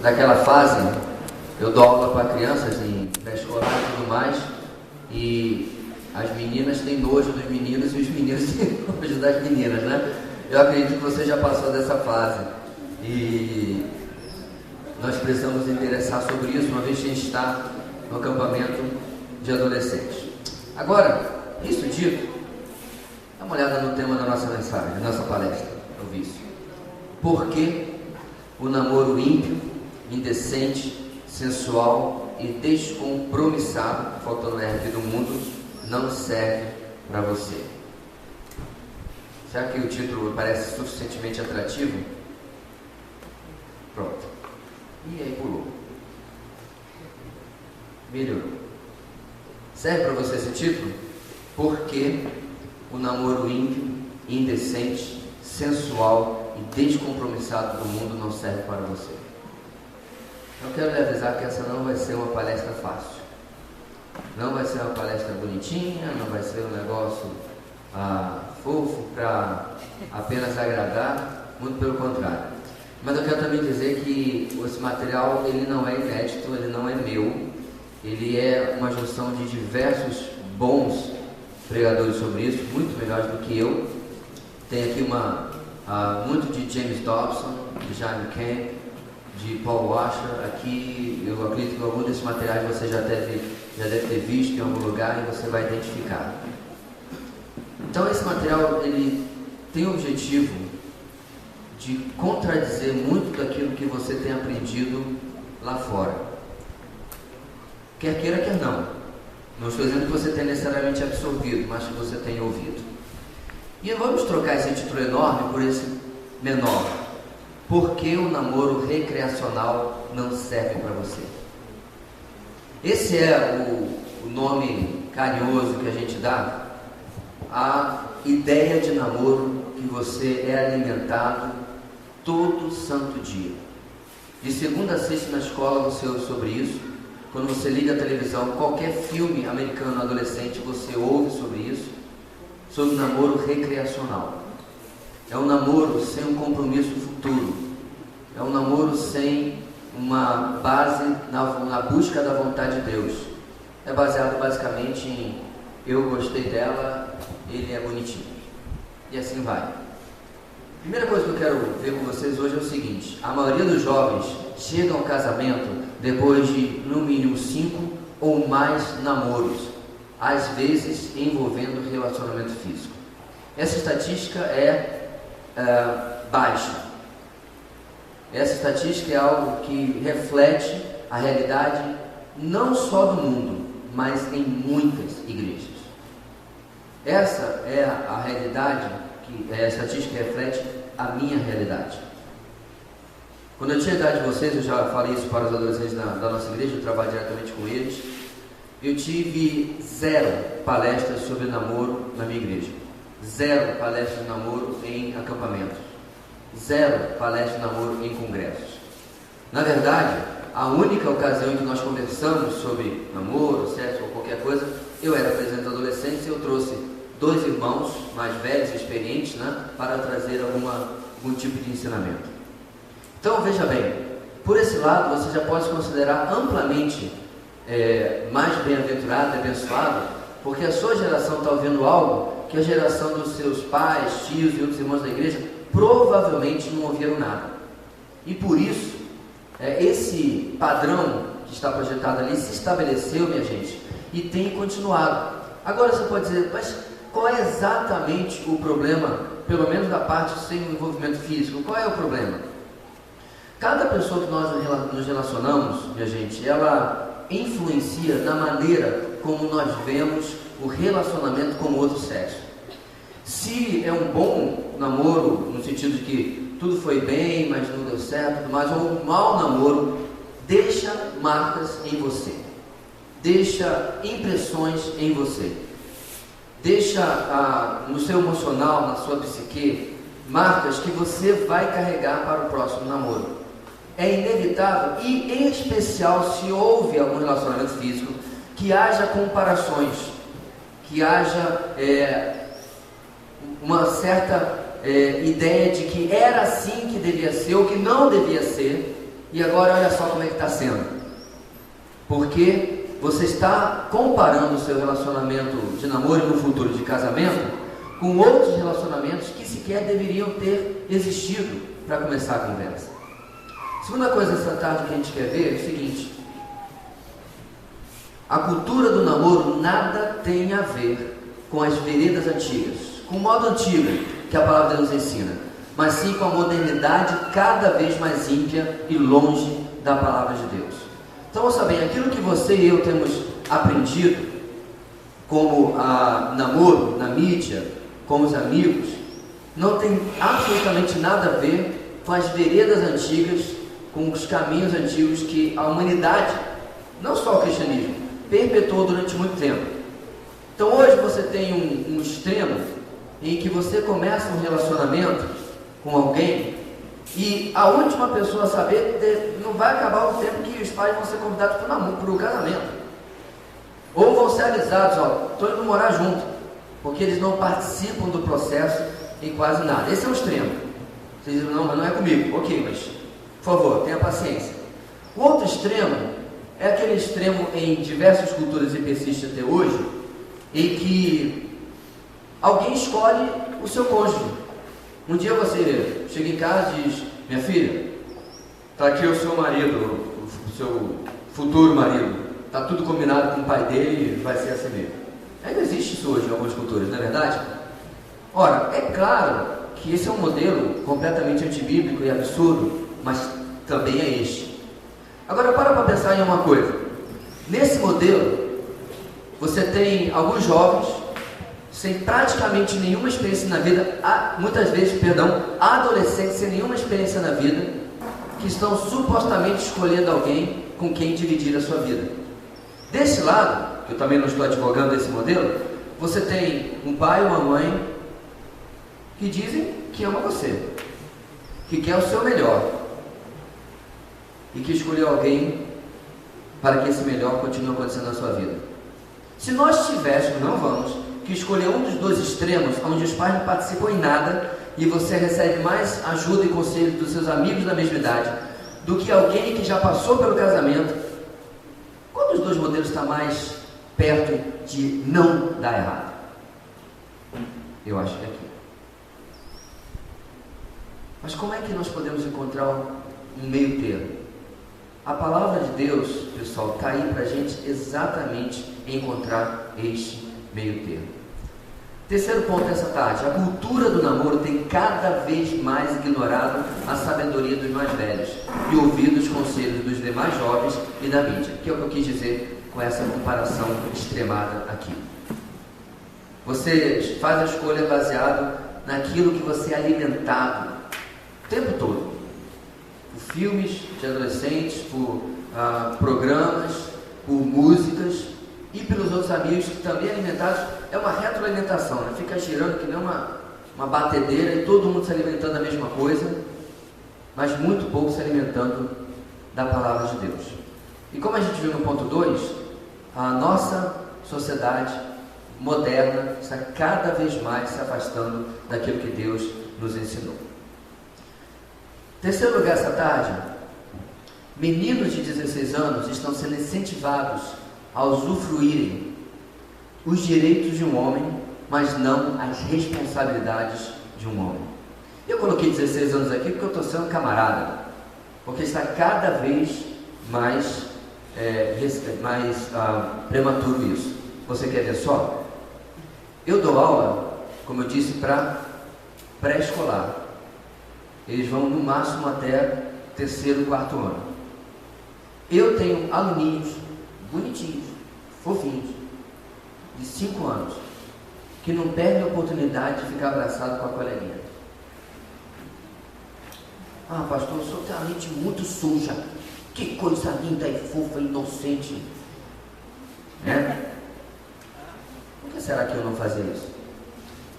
daquela fase, eu dou aula para crianças em pré-escolar e tudo mais, e as meninas têm nojo dos meninos e os meninos têm nojo das meninas, né? Eu acredito que você já passou dessa fase e nós precisamos interessar sobre isso, uma vez que a gente está no acampamento de adolescentes. Agora, isso dito, dá uma olhada no tema da nossa mensagem, da nossa palestra, o vício. Por que o namoro ímpio, indecente, sensual e descompromissado, faltando R aqui do mundo, não serve para você? Será que o título parece suficientemente atrativo? Pronto. E aí pulou. Melhorou. Serve para você esse título? Por que o namoro ímpio, indecente, sensual e descompromissado do mundo não serve para você? Eu quero lhe avisar que essa não vai ser uma palestra fácil. Não vai ser uma palestra bonitinha, não vai ser um negócio fofo para apenas agradar, muito pelo contrário. Mas eu quero também dizer que esse material ele não é inédito, ele não é meu, ele é uma junção de diversos bons pregadores sobre isso, muito melhores do que eu. Tem aqui muito de James Dobson, de John Camp, de Paul Washer. Aqui eu acredito que algum desses materiais você já deve ter visto em algum lugar e você vai identificar. Então esse material ele tem o objetivo de contradizer muito daquilo que você tem aprendido lá fora. Quer queira, quer não. Não estou dizendo que você tenha necessariamente absorvido, mas que você tenha ouvido. E vamos trocar esse título enorme por esse menor. Por que o namoro recreacional não serve para você? Esse é o nome carinhoso que a gente dá à ideia de namoro que você é alimentado todo santo dia. De segunda a sexta na escola você ouve sobre isso. Quando você liga a televisão, qualquer filme americano adolescente, você ouve sobre isso, sobre namoro recreacional. É um namoro sem um compromisso futuro. É um namoro sem uma base na busca da vontade de Deus. É baseado basicamente em eu gostei dela, ele é bonitinho. E assim vai. A primeira coisa que eu quero ver com vocês hoje é o seguinte: a maioria dos jovens chega ao casamento depois de no mínimo 5 ou mais namoros, às vezes envolvendo relacionamento físico. Essa estatística é baixa. Essa estatística é algo que reflete a realidade não só do mundo, mas em muitas igrejas. Essa é a realidade que a estatística reflete a minha realidade. Quando eu tinha a idade de vocês, eu já falei isso para os adolescentes da nossa igreja, eu trabalho diretamente com eles. Eu tive 0 palestras sobre namoro na minha igreja. 0 palestras de namoro em acampamentos. 0 palestras de namoro em congressos. Na verdade, a única ocasião em que nós conversamos sobre namoro, sexo ou qualquer coisa, eu era presidente da adolescência e eu trouxe 2 irmãos mais velhos e experientes, para trazer algum tipo de ensinamento. Então veja bem, por esse lado você já pode se considerar amplamente mais bem-aventurado e abençoado, porque a sua geração está ouvindo algo que a geração dos seus pais, tios e outros irmãos da igreja provavelmente não ouviram nada. E por isso, esse padrão que está projetado ali se estabeleceu, minha gente, e tem continuado. Agora você pode dizer, mas qual é exatamente o problema, pelo menos da parte sem envolvimento físico? Qual é o problema? Cada pessoa que nós nos relacionamos, minha gente, ela influencia na maneira como nós vemos o relacionamento com o outro sexo. Se é um bom namoro, no sentido de que tudo foi bem, mas não deu certo, tudo mais, ou um mau namoro, deixa marcas em você, deixa impressões em você, deixa no seu emocional, na sua psique, marcas que você vai carregar para o próximo namoro. É inevitável, e em especial se houve algum relacionamento físico, que haja comparações, que haja uma certa ideia de que era assim que devia ser ou que não devia ser, e agora olha só como é que está sendo. Porque você está comparando o seu relacionamento de namoro e no futuro de casamento com outros relacionamentos que sequer deveriam ter existido para começar a conversa. Segunda coisa essa tarde que a gente quer ver é o seguinte: a cultura do namoro nada tem a ver com as veredas antigas, com o modo antigo que a palavra de Deus ensina, mas sim com a modernidade cada vez mais ímpia e longe da palavra de Deus. Então, ouça bem, aquilo que você e eu temos aprendido como namoro na mídia, com os amigos, não tem absolutamente nada a ver com as veredas antigas, com os caminhos antigos que a humanidade, não só o cristianismo, perpetuou durante muito tempo. Então hoje você tem um extremo em que você começa um relacionamento com alguém e a última pessoa a saber não vai acabar o tempo que os pais vão ser convidados para o casamento, ou vão ser avisados, estou indo morar junto, porque eles não participam do processo em quase nada. Esse é o extremo. Vocês dizem, não, mas não é comigo. Ok, mas por favor, tenha paciência. O outro extremo é aquele extremo em diversas culturas e persiste até hoje, em que alguém escolhe o seu cônjuge. Um dia você chega em casa e diz, minha filha, está aqui o seu marido, o seu futuro marido, está tudo combinado com o pai dele, vai ser assim mesmo. Ainda existe isso hoje em algumas culturas, não é verdade? Ora, é claro que esse é um modelo completamente antibíblico e absurdo, mas também é este. Agora para pensar em uma coisa. Nesse modelo, você tem alguns jovens sem praticamente nenhuma experiência na vida, muitas vezes, adolescentes sem nenhuma experiência na vida, que estão supostamente escolhendo alguém com quem dividir a sua vida. Desse lado, eu também não estou advogando esse modelo, você tem um pai e uma mãe que dizem que ama você, que quer o seu melhor e que escolheu alguém para que esse melhor continue acontecendo na sua vida. Se nós tivéssemos, não vamos, que escolher um dos dois extremos, onde os pais não participam em nada e você recebe mais ajuda e conselho dos seus amigos da mesma idade do que alguém que já passou pelo casamento, qual dos dois modelos está mais perto de não dar errado? Eu acho que é aqui. Mas como é que nós podemos encontrar um meio termo? A palavra de Deus, pessoal, está aí para a gente exatamente encontrar este meio termo. Terceiro ponto dessa tarde: a cultura do namoro tem cada vez mais ignorado a sabedoria dos mais velhos e ouvido os conselhos dos demais jovens e da mídia, que é o que eu quis dizer com essa comparação extremada aqui. Você faz a escolha baseado naquilo que você é alimentado o tempo todo, por filmes de adolescentes, por programas, por músicas e pelos outros amigos que também alimentados. É uma retroalimentação, né? Fica girando que nem uma batedeira e todo mundo se alimentando da mesma coisa, mas muito pouco se alimentando da palavra de Deus. E como a gente viu no ponto 2, a nossa sociedade moderna está cada vez mais se afastando daquilo que Deus nos ensinou. Terceiro lugar essa tarde, meninos de 16 anos estão sendo incentivados a usufruírem os direitos de um homem, mas não as responsabilidades de um homem. Eu coloquei 16 anos aqui porque eu estou sendo camarada, porque está cada vez mais prematuro isso. Você quer ver só? Eu dou aula, como eu disse, para pré-escolar. Eles vão no máximo até terceiro, quarto ano. Eu tenho aluninhos bonitinhos, fofinhos, de 5 anos, que não perdem a oportunidade de ficar abraçado com a coleguinha. Ah, pastor, o senhor tem a mente muito suja. Que coisa linda e fofa, inocente. Né? Por que será que eu não fazia isso?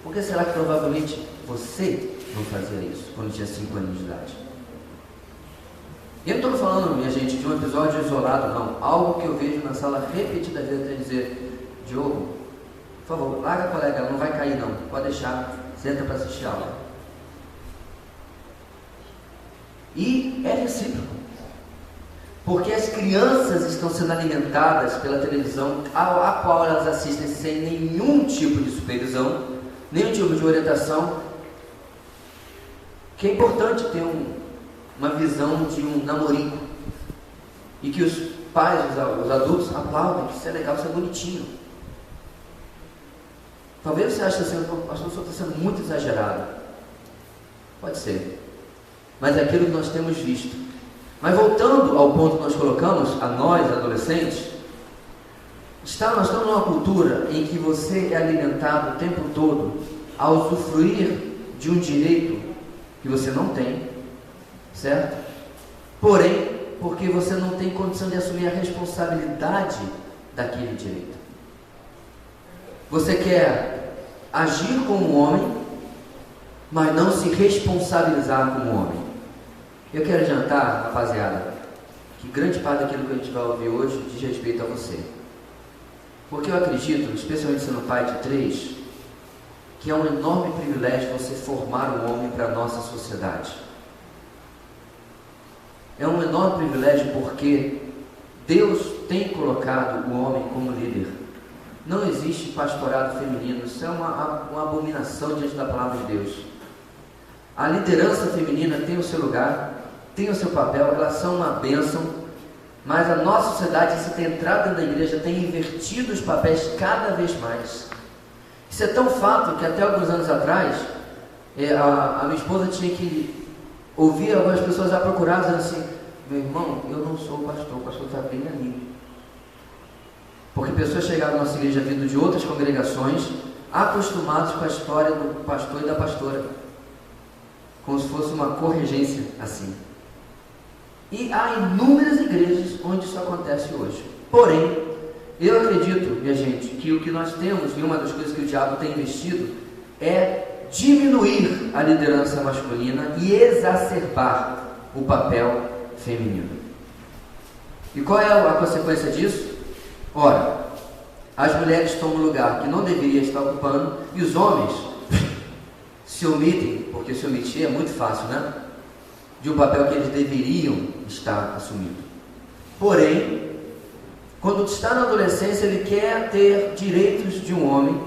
Por que será que provavelmente você não fazia isso quando tinha 5 anos de idade? E eu não estou falando, minha gente, de um episódio isolado, não. Algo que eu vejo na sala repetidas vezes até dizer: Diogo, por favor, larga a colega, ela não vai cair não, pode deixar, senta para assistir a aula. E é recíproco. porque as crianças estão sendo alimentadas pela televisão, a qual elas assistem sem nenhum tipo de supervisão, nenhum tipo de orientação, que é importante ter uma visão de um namorico, e que os pais, os adultos aplaudem, que isso é legal, isso é bonitinho. Talvez você ache assim, pastor, o senhor está sendo muito exagerado. Pode ser, mas é aquilo que nós temos visto. Mas voltando ao ponto que nós colocamos, a nós, adolescentes, nós estamos numa cultura em que você é alimentado o tempo todo a usufruir de um direito que você não tem, certo? Porém, porque você não tem condição de assumir a responsabilidade daquele direito. Você quer agir como homem, mas não se responsabilizar como homem. Eu quero adiantar, rapaziada, que grande parte daquilo que a gente vai ouvir hoje diz respeito a você. Porque eu acredito, especialmente sendo pai de 3, que é um enorme privilégio você formar um homem para a nossa sociedade. É um enorme privilégio porque Deus tem colocado o homem como líder. Não existe pastorado feminino, isso é uma abominação diante da palavra de Deus. A liderança feminina tem o seu lugar, tem o seu papel, elas são uma bênção, mas a nossa sociedade, se tem entrado dentro da igreja, tem invertido os papéis cada vez mais. Isso é tão fato que até alguns anos atrás, a minha esposa tinha que ouvir algumas pessoas a procurar, dizendo assim: meu irmão, eu não sou o pastor está bem ali. Porque pessoas chegaram à nossa igreja vindo de outras congregações, acostumados com a história do pastor e da pastora, como se fosse uma corregência assim. E há inúmeras igrejas onde isso acontece hoje. Porém, eu acredito, minha gente, que o que nós temos, e uma das coisas que o diabo tem investido, é diminuir a liderança masculina e exacerbar o papel feminino. E qual é a consequência disso? Ora, as mulheres estão no lugar que não deveria estar ocupando, e os homens se omitem, porque se omitir é muito fácil, né? De um papel que eles deveriam estar assumindo. Porém, quando está na adolescência, ele quer ter direitos de um homem,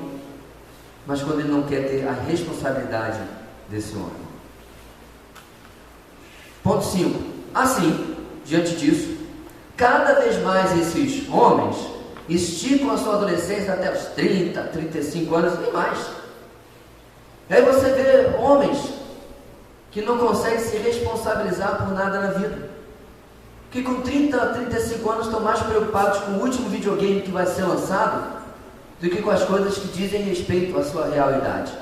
mas quando ele não quer ter a responsabilidade desse homem. Ponto 5. Assim, diante disso, cada vez mais esses homens esticam a sua adolescência até os 30, 35 anos e mais. E aí você vê homens que não conseguem se responsabilizar por nada na vida, que com 30 a 35 anos estão mais preocupados com o último videogame que vai ser lançado do que com as coisas que dizem respeito à sua real idade,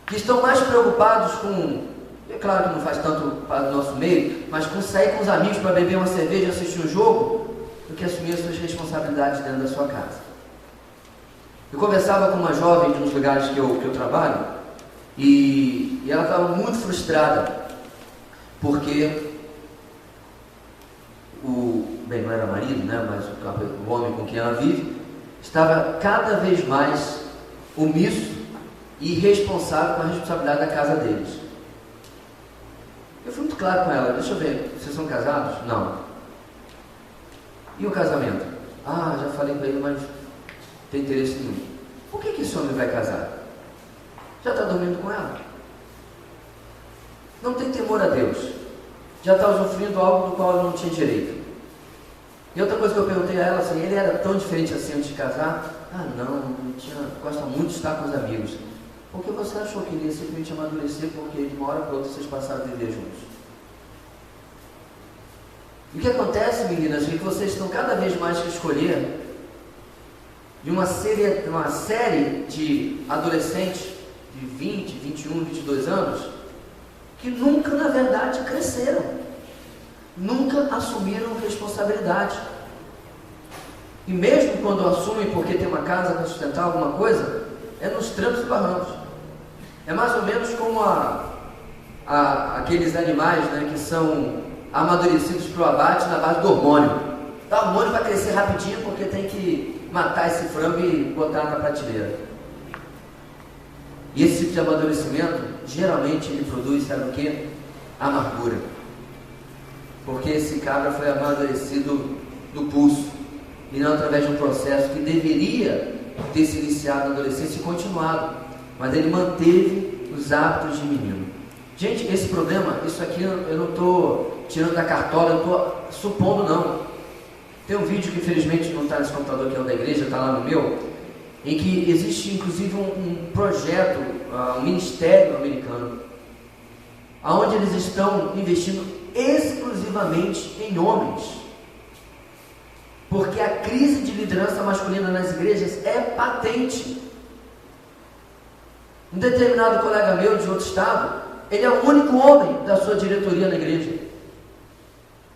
que estão mais preocupados com, é claro que não faz tanto para o nosso meio, mas com sair com os amigos para beber uma cerveja e assistir um jogo, do que assumir as suas responsabilidades dentro da sua casa. Eu conversava com uma jovem de uns lugares que eu trabalho, e ela estava muito frustrada, porque não era marido, né, mas o homem com quem ela vive, estava cada vez mais omisso e irresponsável com a responsabilidade da casa deles. Eu fui muito claro com ela: deixa eu ver, vocês são casados? Não. E o casamento? Ah, já falei para ele, mas tem interesse nenhum. Por que esse homem vai casar? Já está dormindo com ela? Não tem temor a Deus. Já está usufruindo algo do qual ela não tinha direito. E outra coisa que eu perguntei a ela, assim, ele era tão diferente assim antes de casar? Ah, não gosta muito de estar com os amigos. Por que você achou que ele ia simplesmente amadurecer porque de uma hora para outra vocês passaram a viver juntos? E o que acontece, meninas, é que vocês estão cada vez mais que escolher de uma série de adolescentes de 20, 21, 22 anos que nunca, na verdade, cresceram, nunca assumiram responsabilidade. E mesmo quando assumem porque tem uma casa para sustentar alguma coisa, é nos trancos e barrancos. É mais ou menos como aqueles animais, né, que são amadurecidos para o abate na base do hormônio. Dá hormônio para crescer rapidinho porque tem que matar esse frango e botar na prateleira. E esse tipo de amadurecimento, geralmente ele produz, sabe o que? Amargura. porque esse cabra foi amadurecido do pulso, e não através de um processo que deveria ter se iniciado na adolescência e continuado, mas ele manteve os hábitos de menino. Gente, esse problema, isso aqui eu não estou tirando da cartola, eu estou supondo não. Tem um vídeo que infelizmente não está nesse computador que é o da igreja, está lá no meu, em que existe inclusive um projeto, um ministério americano, onde eles estão investindo exclusivamente em homens, porque a crise de liderança masculina nas igrejas é patente. Um determinado colega meu de outro estado, ele é o único homem da sua diretoria na igreja,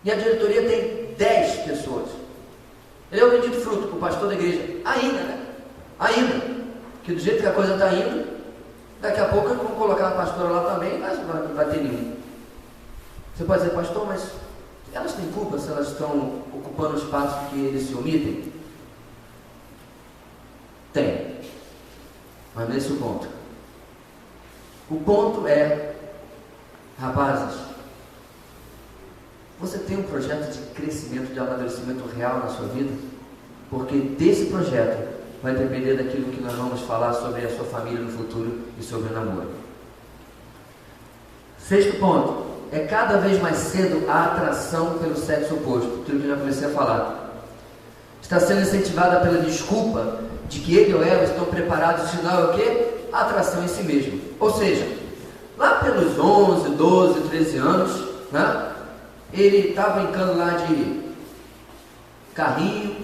e a diretoria tem 10 pessoas. Ele é o bendito fruto, o pastor da igreja, ainda, né? Ainda, que do jeito que a coisa está indo, daqui a pouco eu vou colocar a pastora lá também, mas não vai ter nenhum. Você pode dizer, pastor, mas elas têm culpa se elas estão ocupando o espaço que eles se omitem? Tem, mas não é esse o ponto. O ponto é, rapazes, você tem um projeto de crescimento, de amadurecimento real na sua vida? Porque desse projeto vai depender daquilo que nós vamos falar sobre a sua família no futuro e sobre o namoro. Sexto ponto, é cada vez mais cedo a atração pelo sexo oposto, tudo que eu já comecei a falar. Está sendo incentivada pela desculpa de que ele ou ela estão preparados, o sinal é o quê? A atração em si mesmo. Ou seja, lá pelos 11, 12, 13 anos, né, ele está brincando lá de carrinho,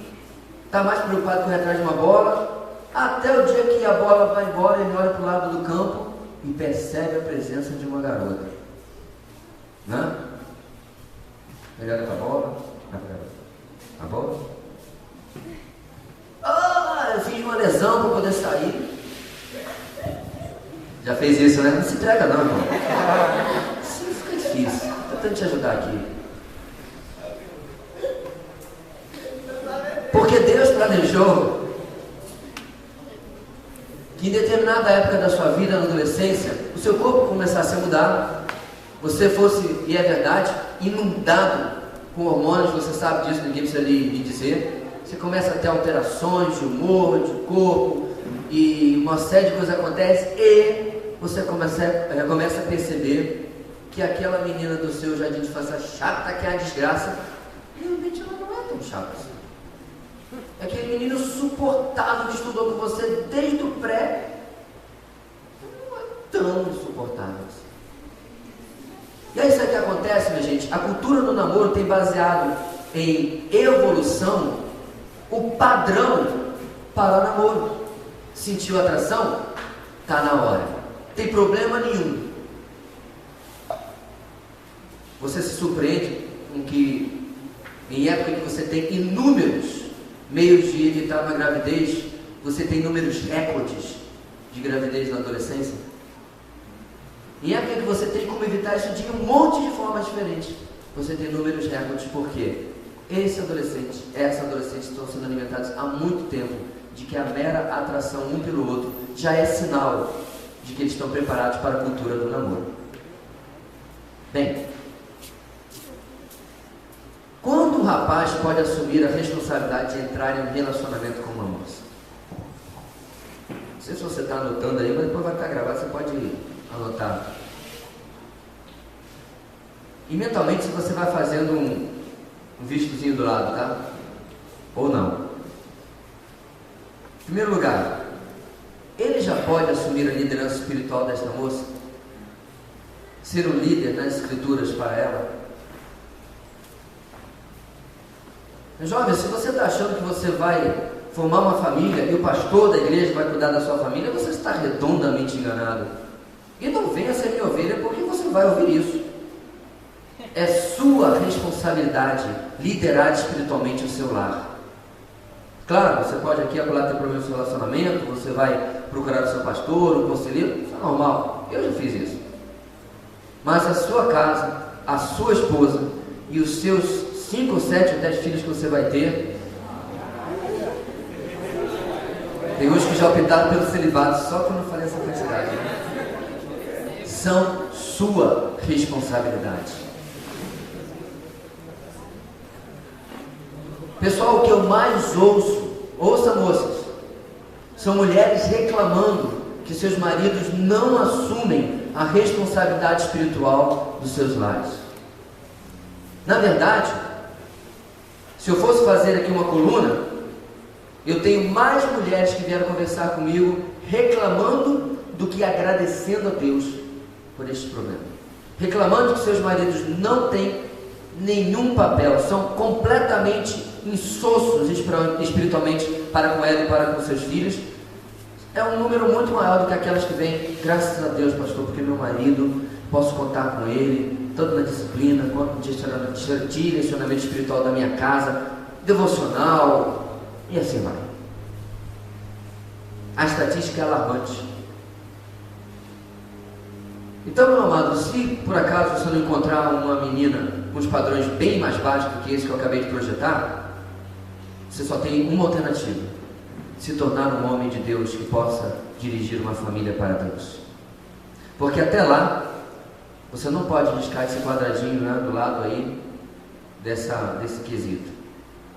está mais preocupado com ir atrás de uma bola, até o dia que a bola vai embora, ele olha para o lado do campo e percebe a presença de uma garota, né? Ele olha para a bola, a bola, eu fiz uma lesão para poder sair. Já fez isso, né? Não se entrega não, irmão. Isso fica difícil. Estou tentando te ajudar aqui. Porque Deus planejou que em determinada época da sua vida, na adolescência, o seu corpo começasse a mudar, você fosse, e é verdade, inundado com hormônios, você sabe disso, ninguém precisa lhe dizer. Você começa a ter alterações de humor, de corpo, e uma série de coisas acontece, e você começa a perceber que aquela menina do seu jardim de infância chata, que é a desgraça, realmente ela não é tão chata assim. Aquele menino suportável que estudou com você desde o pré, não é tão insuportável assim. E aí sabe o que acontece, minha gente? A cultura do namoro tem baseado em evolução o padrão para o namoro. Sentiu atração? Está na hora. Tem problema nenhum. Você se surpreende com que, em época que você tem inúmeros meios de evitar uma gravidez, você tem números recordes de gravidez na adolescência? Em época que você tem como evitar isso de um monte de formas diferentes, você tem números recordes. Por quê? Esse adolescente, essa adolescente estão sendo alimentados há muito tempo de que a mera atração um pelo outro já é sinal de que eles estão preparados para a cultura do namoro. Bem, quando um rapaz pode assumir a responsabilidade de entrar em um relacionamento com uma moça? Não sei se você está anotando aí, mas depois vai estar gravado, você pode anotar. E mentalmente você vai fazendo um vistozinho do lado, tá? Ou não. Em primeiro lugar, ele já pode assumir a liderança espiritual desta moça? Ser o líder nas escrituras para ela? Jovem, se você está achando que você vai formar uma família e o pastor da igreja vai cuidar da sua família, você está redondamente enganado. E não venha ser minha ovelha, porque você vai ouvir isso. É sua responsabilidade liderar espiritualmente o seu lar. Claro, você pode aqui acolá ter problema no seu relacionamento, você vai procurar o seu pastor, o conselheiro, isso é normal, eu já fiz isso. Mas a sua casa, a sua esposa e os seus 5, 7 ou 10 filhos que você vai ter, tem uns que já optaram pelo celibato, só que eu não falei essa quantidade, são sua responsabilidade. Pessoal, o que eu mais ouça moças, são mulheres reclamando que seus maridos não assumem a responsabilidade espiritual dos seus lares. Na verdade, se eu fosse fazer aqui uma coluna, eu tenho mais mulheres que vieram conversar comigo reclamando do que agradecendo a Deus por este problema. Reclamando que seus maridos não têm nenhum papel, são completamente insossos espiritualmente para com ela e para com seus filhos. É um número muito maior do que aquelas que vêm, graças a Deus, pastor, porque meu marido, posso contar com ele, tanto na disciplina, quanto no direcionamento espiritual da minha casa, devocional, e assim vai. A estatística é alarmante. Então, meu amado, se por acaso você não encontrar uma menina com os padrões bem mais baixos do que esse que eu acabei de projetar, você só tem uma alternativa: se tornar um homem de Deus que possa dirigir uma família para Deus. Porque até lá, você não pode riscar esse quadradinho, né, do lado aí desse quesito.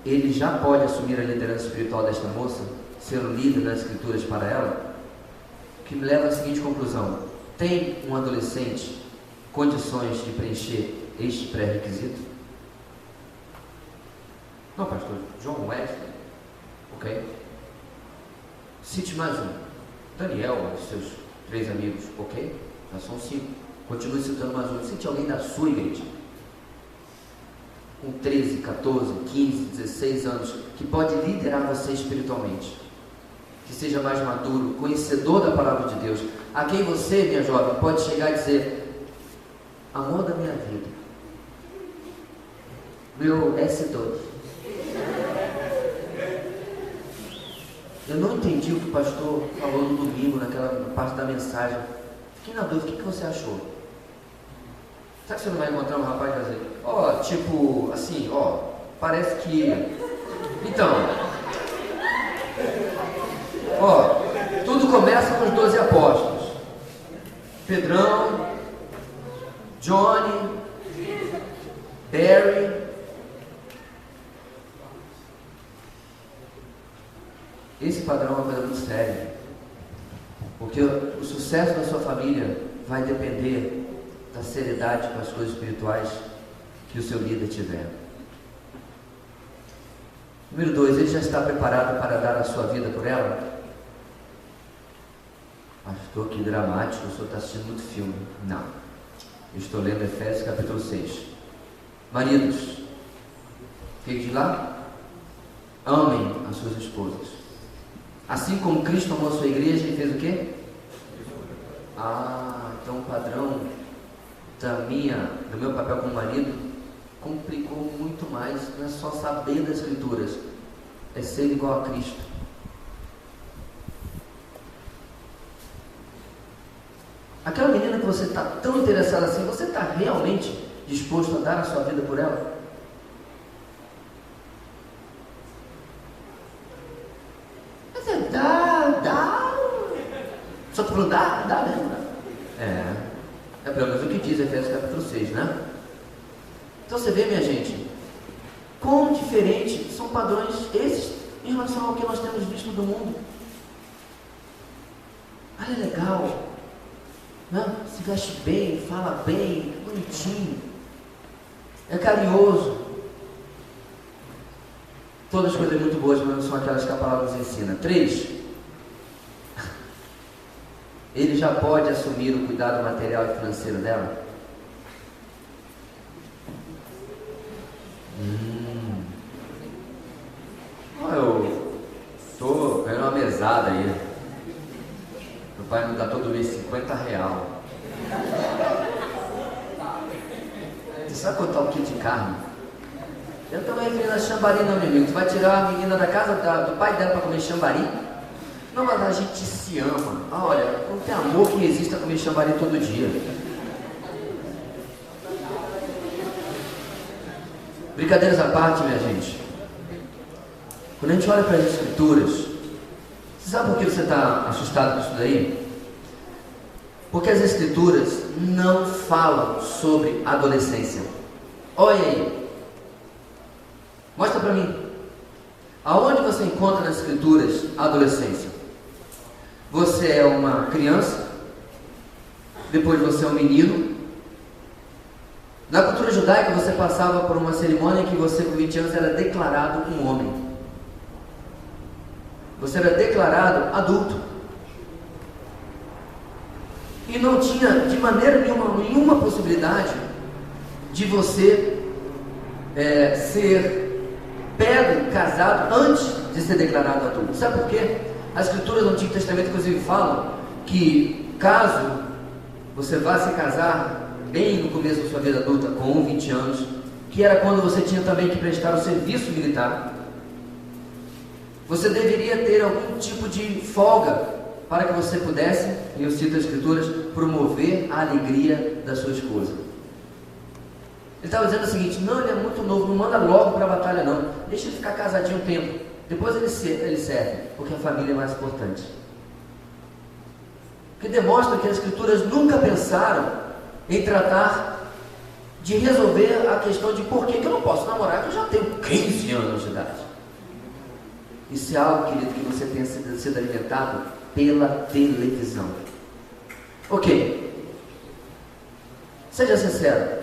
Ele já pode assumir a liderança espiritual desta moça, ser o líder das escrituras para ela, que me leva à seguinte conclusão: tem um adolescente condições de preencher este pré-requisito? Não, pastor, John Wesley, ok? Cite mais um. Daniel, os seus 3 amigos, ok? Já são 5. Continue citando mais um. Cite alguém da sua igreja, com 13, 14, 15, 16 anos, que pode liderar você espiritualmente, que seja mais maduro, conhecedor da palavra de Deus, a quem você, minha jovem, pode chegar e dizer: amor da minha vida, meu S2, eu não entendi o que o pastor falou no domingo, naquela parte da mensagem. Fiquei na dúvida, o que você achou? Será que você não vai encontrar um rapaz e vai dizer: ó, tipo, assim, ó, parece que... Então, ó, tudo começa com os 12 apóstolos. Pedrão, Johnny, Barry. Esse padrão é uma coisa muito séria, porque o sucesso da sua família vai depender da seriedade com as coisas espirituais que o seu líder tiver. Número 2, ele já está preparado para dar a sua vida por ela? Pastor, que dramático, o senhor está assistindo muito filme. Não, eu estou lendo Efésios capítulo 6. Maridos, o que diz lá? Amem as suas esposas, assim como Cristo amou a sua igreja e fez o quê? Então o padrão do meu papel como marido complicou muito mais. Não é só saber das escrituras, é ser igual a Cristo. Aquela menina que você está tão interessado assim, você está realmente disposto a dar a sua vida por ela? Mas dá. Só estou falando, dá mesmo, né? É pelo menos o que diz Efésios capítulo 6, né? Então você vê, minha gente, quão diferentes são padrões esses em relação ao que nós temos visto do mundo. Ela é legal, né? Se veste bem, fala bem, bonitinho, é carinhoso. Todas as coisas muito boas, mas não são aquelas que a palavra nos ensina. 3, ele já pode assumir o cuidado material e financeiro dela? Eu estou ganhando uma mesada aí. Meu pai me dá todo mês R$50. Você sabe quanto é um quilo de carne? Eu estou referindo a chambari, não, meu amigo. Tu vai tirar a menina da casa do pai dela para comer chambari? Não, mas a gente se ama. Olha, não tem amor que resista a comer chambari todo dia. Brincadeiras à parte, minha gente. Quando a gente olha para as escrituras, você sabe por que você está assustado com isso daí? Porque as escrituras não falam sobre adolescência. Olha aí. Mostra para mim. Aonde você encontra nas Escrituras a adolescência? Você é uma criança, depois você é um menino. Na cultura judaica você passava por uma cerimônia em que você com 20 anos era declarado um homem. Você era declarado adulto. E não tinha de maneira nenhuma possibilidade de você ser pego, casado, antes de ser declarado adulto. Sabe por quê? As Escrituras do Antigo Testamento, inclusive, falam que caso você vá se casar bem no começo da sua vida adulta, com 20 anos, que era quando você tinha também que prestar o serviço militar, você deveria ter algum tipo de folga para que você pudesse, e eu cito as Escrituras, promover a alegria da sua esposa. Ele estava dizendo o seguinte: não, ele é muito novo, não manda logo para a batalha não, deixa ele ficar casadinho um tempo, depois ele serve, porque a família é mais importante. Que demonstra que as Escrituras nunca pensaram em tratar de resolver a questão de por que eu não posso namorar, que eu já tenho 15 anos de idade. Isso é algo, querido, que você tem sido alimentado pela televisão. Ok, seja sincero,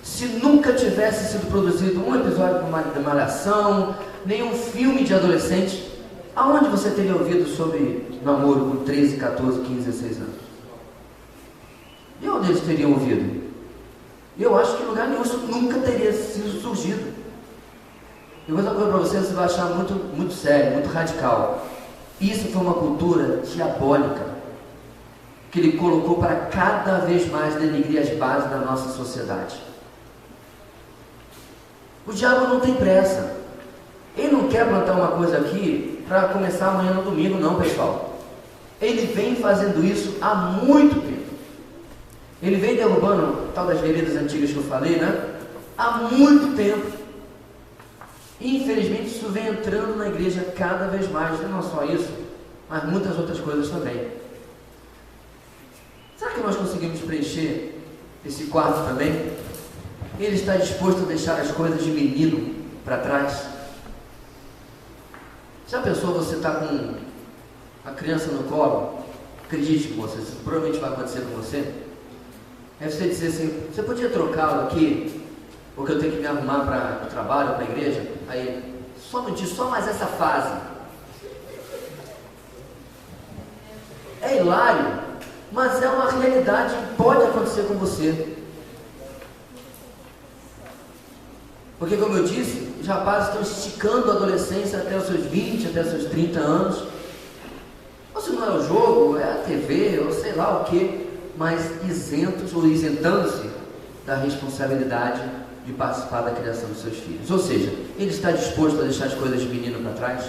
se nunca tivesse sido produzido um episódio de Malhação, nenhum filme de adolescente, aonde você teria ouvido sobre namoro com 13, 14, 15, 16 anos? E onde eles teriam ouvido? Eu acho que em lugar nenhum isso nunca teria sido surgido. Eu vou dar uma coisa para você vai achar muito sério, muito radical. Isso foi uma cultura diabólica que ele colocou para cada vez mais denegrir as bases da nossa sociedade. O diabo não tem pressa. Ele não quer plantar uma coisa aqui para começar amanhã no domingo, não, pessoal. Ele vem fazendo isso há muito tempo. Ele vem derrubando tal das veredas antigas que eu falei, né? Há muito tempo. E infelizmente isso vem entrando na igreja cada vez mais. Não só isso, mas muitas outras coisas também. Será que nós conseguimos preencher esse quarto também? Ele está disposto a deixar as coisas de menino para trás? Já pensou você estar com a criança no colo? Acredite, moça, isso provavelmente vai acontecer com você. Aí você dizer assim: você podia trocá-lo aqui, porque eu tenho que me arrumar para o trabalho, para a igreja? Aí, só um minutinho, só mais essa fase. É hilário, mas é uma realidade que pode acontecer com você. Porque, como eu disse, os rapazes estão esticando a adolescência até os seus 20, até os seus 30 anos. Ou se não é o jogo, é a TV, ou sei lá o que, mas isentos ou isentando-se da responsabilidade de participar da criação dos seus filhos. Ou seja, ele está disposto a deixar as coisas de menino para trás?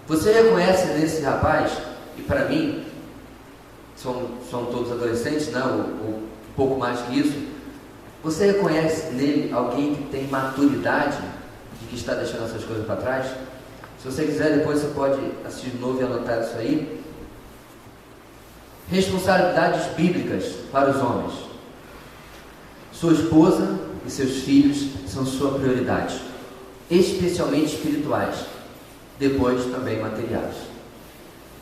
Você reconhece nesse rapaz, e para mim, são todos adolescentes, né? ou pouco mais que isso, você reconhece nele alguém que tem maturidade de que está deixando essas coisas para trás? Se você quiser, depois você pode assistir de novo e anotar isso aí. Responsabilidades bíblicas para os homens. Sua esposa e seus filhos são sua prioridade, especialmente espirituais, depois também materiais.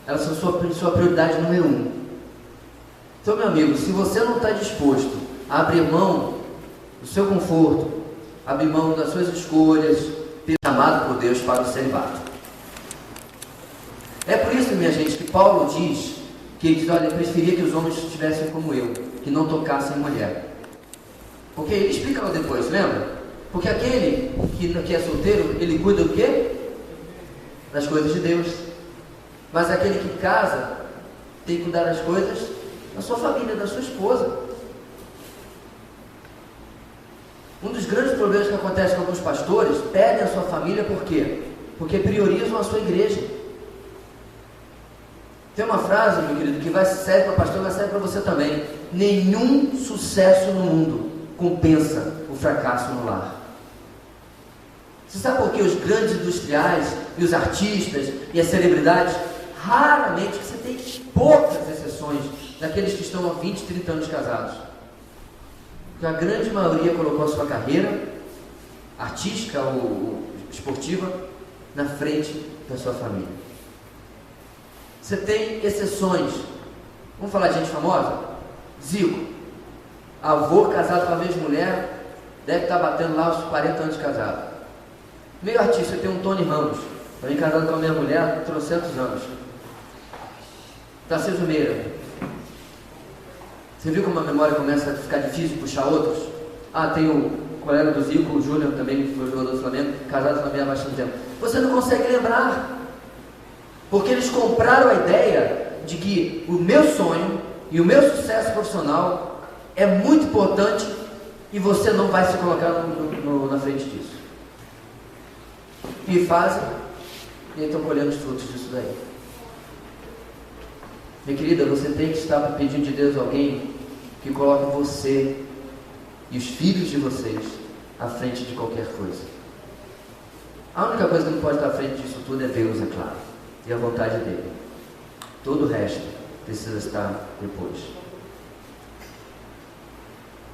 Elas são sua prioridade número 1. Então, meu amigo, se você não está disposto a abrir mão do seu conforto, abrir mão das suas escolhas, ser chamado por Deus para o celibato. É por isso, minha gente, que Paulo diz, que ele diz: olha, eu preferia que os homens estivessem como eu, que não tocassem mulher. Porque ele explica lá depois, lembra? Porque aquele que é solteiro, ele cuida do quê? Das coisas de Deus. Mas aquele que casa, tem que cuidar das coisas da sua família, da sua esposa. Um dos grandes problemas que acontece com alguns pastores, perdem a sua família, por quê? Porque priorizam a sua igreja. Tem uma frase, meu querido, que serve para pastor, mas serve para você também: nenhum sucesso no mundo compensa o fracasso no lar. Você sabe por que os grandes industriais e os artistas e as celebridades, raramente, você tem poucas exceções daqueles que estão há 20, 30 anos casados? Porque a grande maioria colocou a sua carreira artística ou esportiva na frente da sua família. Você tem exceções. Vamos falar de gente famosa? Zico, avô casado com a mesma mulher, deve estar batendo lá os 40 anos de casado. Meio artista, tem um Tony Ramos, também casado com a mesma mulher há 300 anos. Tarcísio Meira. Você viu como a memória começa a ficar difícil puxar outros? Tem o colega do Zico, o Júnior, também, que foi jogador do Flamengo, casado também há bastante tempo. Você não consegue lembrar, porque eles compraram a ideia de que o meu sonho e o meu sucesso profissional é muito importante e você não vai se colocar na frente disso. E fazem, e aí estão colhendo os frutos disso daí. Minha querida, você tem que estar pedindo de Deus alguém que coloque você e os filhos de vocês à frente de qualquer coisa. A única coisa que não pode estar à frente disso tudo é Deus, é claro, e a vontade dele. Todo o resto precisa estar depois.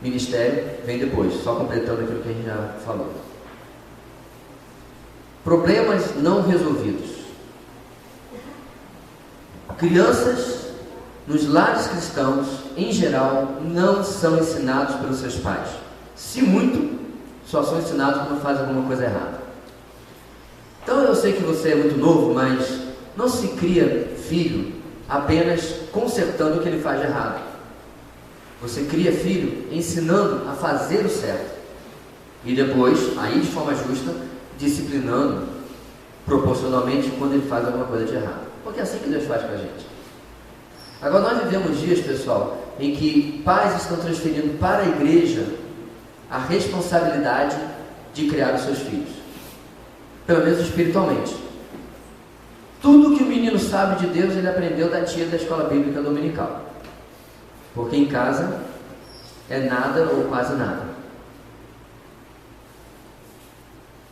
Ministério vem depois, só completando aquilo que a gente já falou. Problemas não resolvidos. Crianças nos lares cristãos, em geral, não são ensinados pelos seus pais. Se muito, só são ensinados quando fazem alguma coisa errada. Então eu sei que você é muito novo, mas não se cria filho apenas consertando o que ele faz de errado. Você cria filho ensinando a fazer o certo. E depois, aí de forma justa, disciplinando proporcionalmente quando ele faz alguma coisa de errado. Porque é assim que Deus faz com a gente. Agora nós vivemos dias, pessoal, em que pais estão transferindo para a igreja a responsabilidade de criar os seus filhos. Pelo menos espiritualmente. Tudo que o menino sabe de Deus, ele aprendeu da tia da escola bíblica dominical. Porque em casa é nada ou quase nada.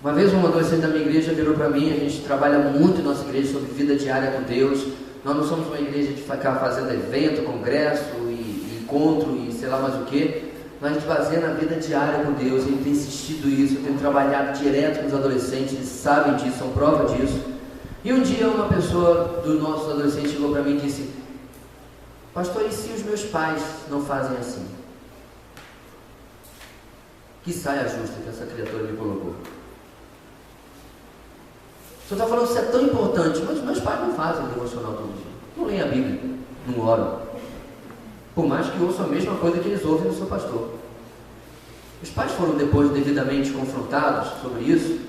Uma vez um adolescente da minha igreja virou para mim, a gente trabalha muito em nossa igreja sobre vida diária com Deus. Nós não somos uma igreja de ficar fazendo evento, congresso e encontro e sei lá mais o que. Mas de fazer na vida diária com Deus. Ele tem insistido isso, eu tenho trabalhado direto com os adolescentes, eles sabem disso, são prova disso. E um dia uma pessoa dos nossos adolescentes chegou para mim e disse: pastor, e se os meus pais não fazem assim? Que saia justa que essa criatura me colocou. O senhor está falando que isso é tão importante, mas meus pais não fazem o devocional todo dia. Não leem a Bíblia, não oram. Por mais que ouçam a mesma coisa que eles ouvem do seu pastor. Os pais foram depois devidamente confrontados sobre isso.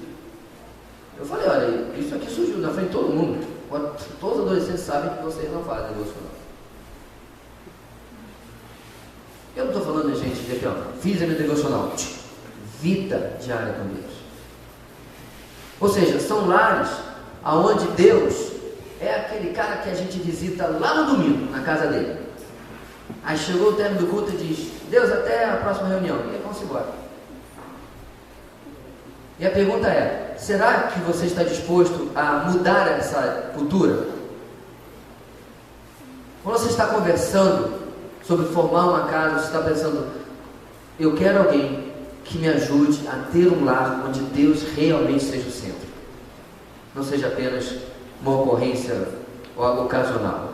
Eu falei: olha, isso aqui surgiu na frente de todo mundo. Todos os adolescentes sabem que vocês não fazem devocional. Eu não estou falando de gente de fiz a minha devocional. Vida diária com Deus. Ou seja, são lares onde Deus é aquele cara que a gente visita lá no domingo, na casa dele. Aí chegou o término do culto e diz: Deus, até a próxima reunião. E aí vamos embora. E a pergunta é: será que você está disposto a mudar essa cultura? Quando você está conversando sobre formar uma casa, você está pensando: eu quero alguém que me ajude a ter um lar onde Deus realmente seja o centro, não seja apenas uma ocorrência ou algo ocasional.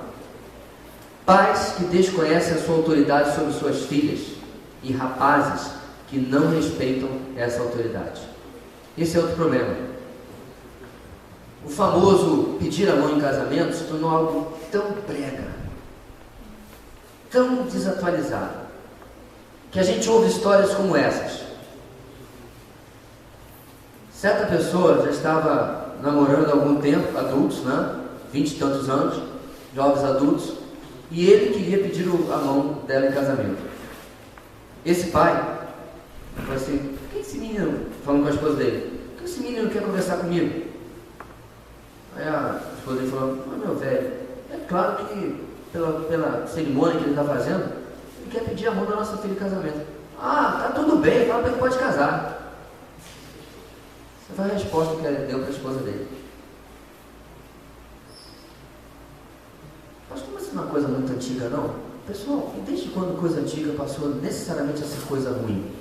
Pais que desconhecem a sua autoridade sobre suas filhas e rapazes que não respeitam essa autoridade. Esse é outro problema. O famoso pedir a mão em casamento se tornou algo tão brega, tão desatualizado, que a gente ouve histórias como essas. Certa pessoa já estava namorando há algum tempo, adultos, 20 e tantos anos, jovens adultos, e ele queria pedir a mão dela em casamento. Esse pai falou assim: por que esse menino, falando com a esposa dele, por que esse menino quer conversar comigo? Aí a esposa dele falou: mas meu velho, é claro que pela cerimônia que ele está fazendo, ele quer pedir a mão da nossa filha em casamento. Tá tudo bem, fala para ele que pode casar. Essa foi a resposta que ele deu para a esposa dele. Pastor, mas isso não é uma coisa muito antiga, não? Pessoal, desde quando coisa antiga passou necessariamente a ser coisa ruim?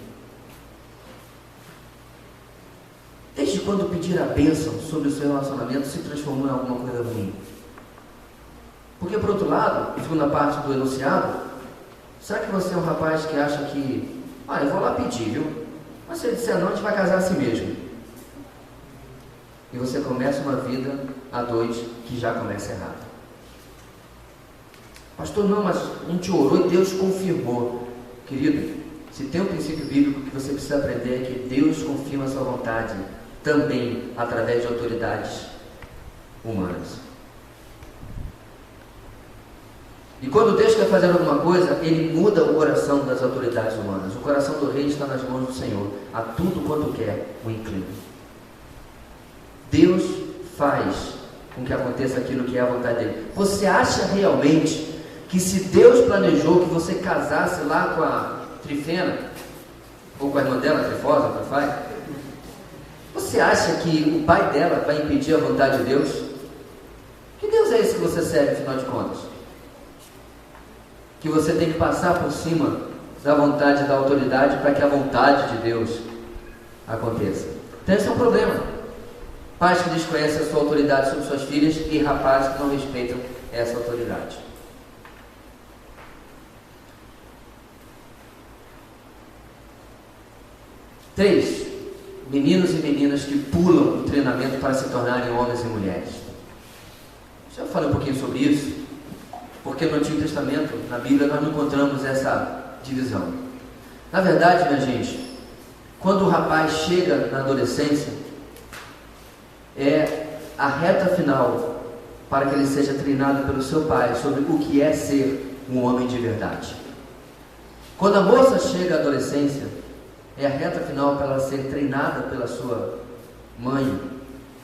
Desde quando pedir a bênção sobre o seu relacionamento, se transformou em alguma coisa ruim. Porque, por outro lado, segunda parte do enunciado, será que você é um rapaz que acha que, eu vou lá pedir, viu? Mas se ele disser não, a gente vai casar assim mesmo. E você começa uma vida a dois que já começa errado. Pastor, não, mas a gente orou e Deus confirmou. Querido, se tem um princípio bíblico que você precisa aprender é que Deus confirma a sua vontade também através de autoridades humanas. E quando Deus quer fazer alguma coisa, Ele muda o coração das autoridades humanas. O coração do rei está nas mãos do Senhor. A tudo quanto quer o inclina. Deus faz com que aconteça aquilo que é a vontade dEle. Você acha realmente que se Deus planejou que você casasse lá com a Trifena, ou com a irmã dela, a Trifosa, o Pai, você acha que o pai dela vai impedir a vontade de Deus? Que Deus é esse que você serve, afinal de contas? Que você tem que passar por cima da vontade da autoridade para que a vontade de Deus aconteça. Então esse é um problema. Pais que desconhecem a sua autoridade sobre suas filhas e rapazes que não respeitam essa autoridade. Três, meninos e meninas que pulam o treinamento para se tornarem homens e mulheres. Já falei um pouquinho sobre isso, porque no Antigo Testamento, na Bíblia, nós não encontramos essa divisão. Na verdade, minha gente, quando o rapaz chega na adolescência, é a reta final para que ele seja treinado pelo seu pai sobre o que é ser um homem de verdade. Quando a moça chega à adolescência, é a reta final para ela ser treinada pela sua mãe,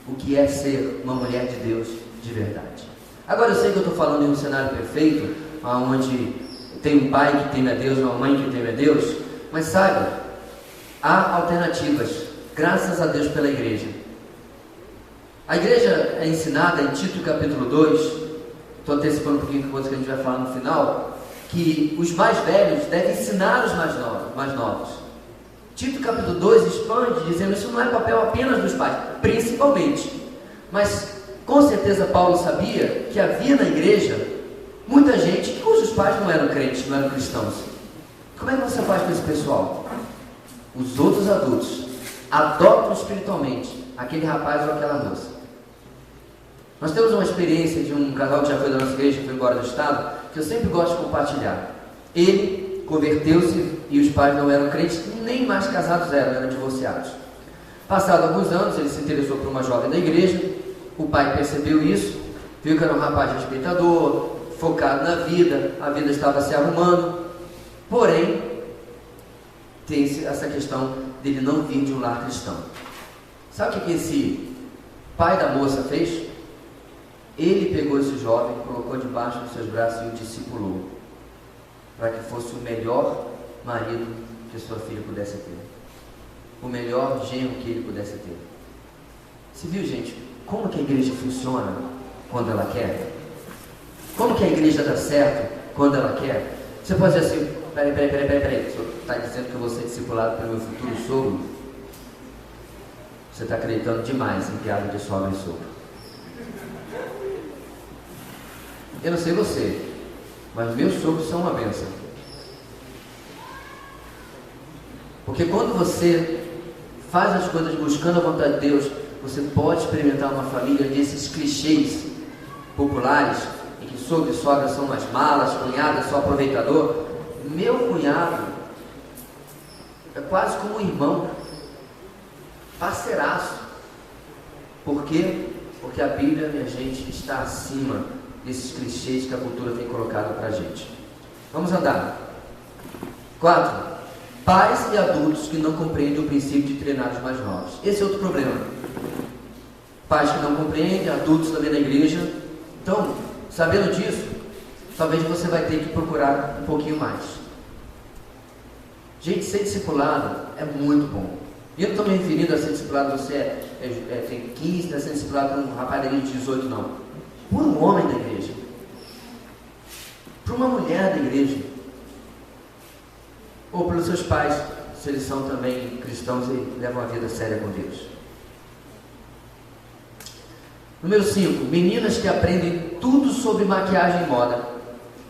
o que é ser uma mulher de Deus de verdade. Agora eu sei que eu estou falando em um cenário perfeito, onde tem um pai que teme a Deus, uma mãe que teme a Deus, mas saiba, há alternativas, graças a Deus pela igreja. A igreja é ensinada em Tito capítulo 2, estou antecipando um pouquinho de coisa que a gente vai falar no final, que os mais velhos devem ensinar os mais novos. Tito capítulo 2 expande, dizendo que isso não é papel apenas dos pais, principalmente. Mas, com certeza, Paulo sabia que havia na igreja muita gente cujos pais não eram crentes, não eram cristãos. Como é que você faz com esse pessoal? Os outros adultos adotam espiritualmente aquele rapaz ou aquela moça. Nós temos uma experiência de um casal que já foi da nossa igreja, foi embora do estado, que eu sempre gosto de compartilhar. Ele converteu-se e os pais não eram crentes, nem mais casados eram divorciados. Passado alguns anos, ele se interessou por uma jovem da igreja, o pai percebeu isso, viu que era um rapaz respeitador, focado na vida, a vida estava se arrumando, porém, tem essa questão dele não vir de um lar cristão. Sabe o que esse pai da moça fez? Ele pegou esse jovem, colocou debaixo dos seus braços e o discipulou, para que fosse o melhor marido que sua filha pudesse ter, o melhor genro que ele pudesse ter. Você viu, gente, como que a igreja funciona quando ela quer? Como que a igreja dá certo quando ela quer? Você pode dizer assim, peraí, o senhor está dizendo que eu vou ser discipulado pelo meu futuro sogro? Você está acreditando demais em piada de sogra e sogro. Eu não sei você, mas meus sogros são uma bênção. Porque quando você faz as coisas buscando a vontade de Deus, você pode experimentar uma família onde esses clichês populares, em que sogro e sogra são umas malas, cunhada só aproveitador. Meu cunhado é quase como um irmão, parceiraço. Por quê? Porque a Bíblia, minha gente, está acima desses clichês que a cultura tem colocado para a gente. Vamos andar. 4. Pais e adultos que não compreendem o princípio de treinar os mais novos. Esse é outro problema. Pais que não compreendem, adultos também na igreja. Então, sabendo disso, talvez você vai ter que procurar um pouquinho mais. Gente, ser discipulado é muito bom. E eu não estou me referindo a ser discipulado, você tem 15, está sendo discipulado por um rapaz da igreja de 18, não. Por um homem da igreja. Por uma mulher da igreja. Ou pelos seus pais, se eles são também cristãos e levam a vida séria com Deus. Número 5, meninas que aprendem tudo sobre maquiagem e moda,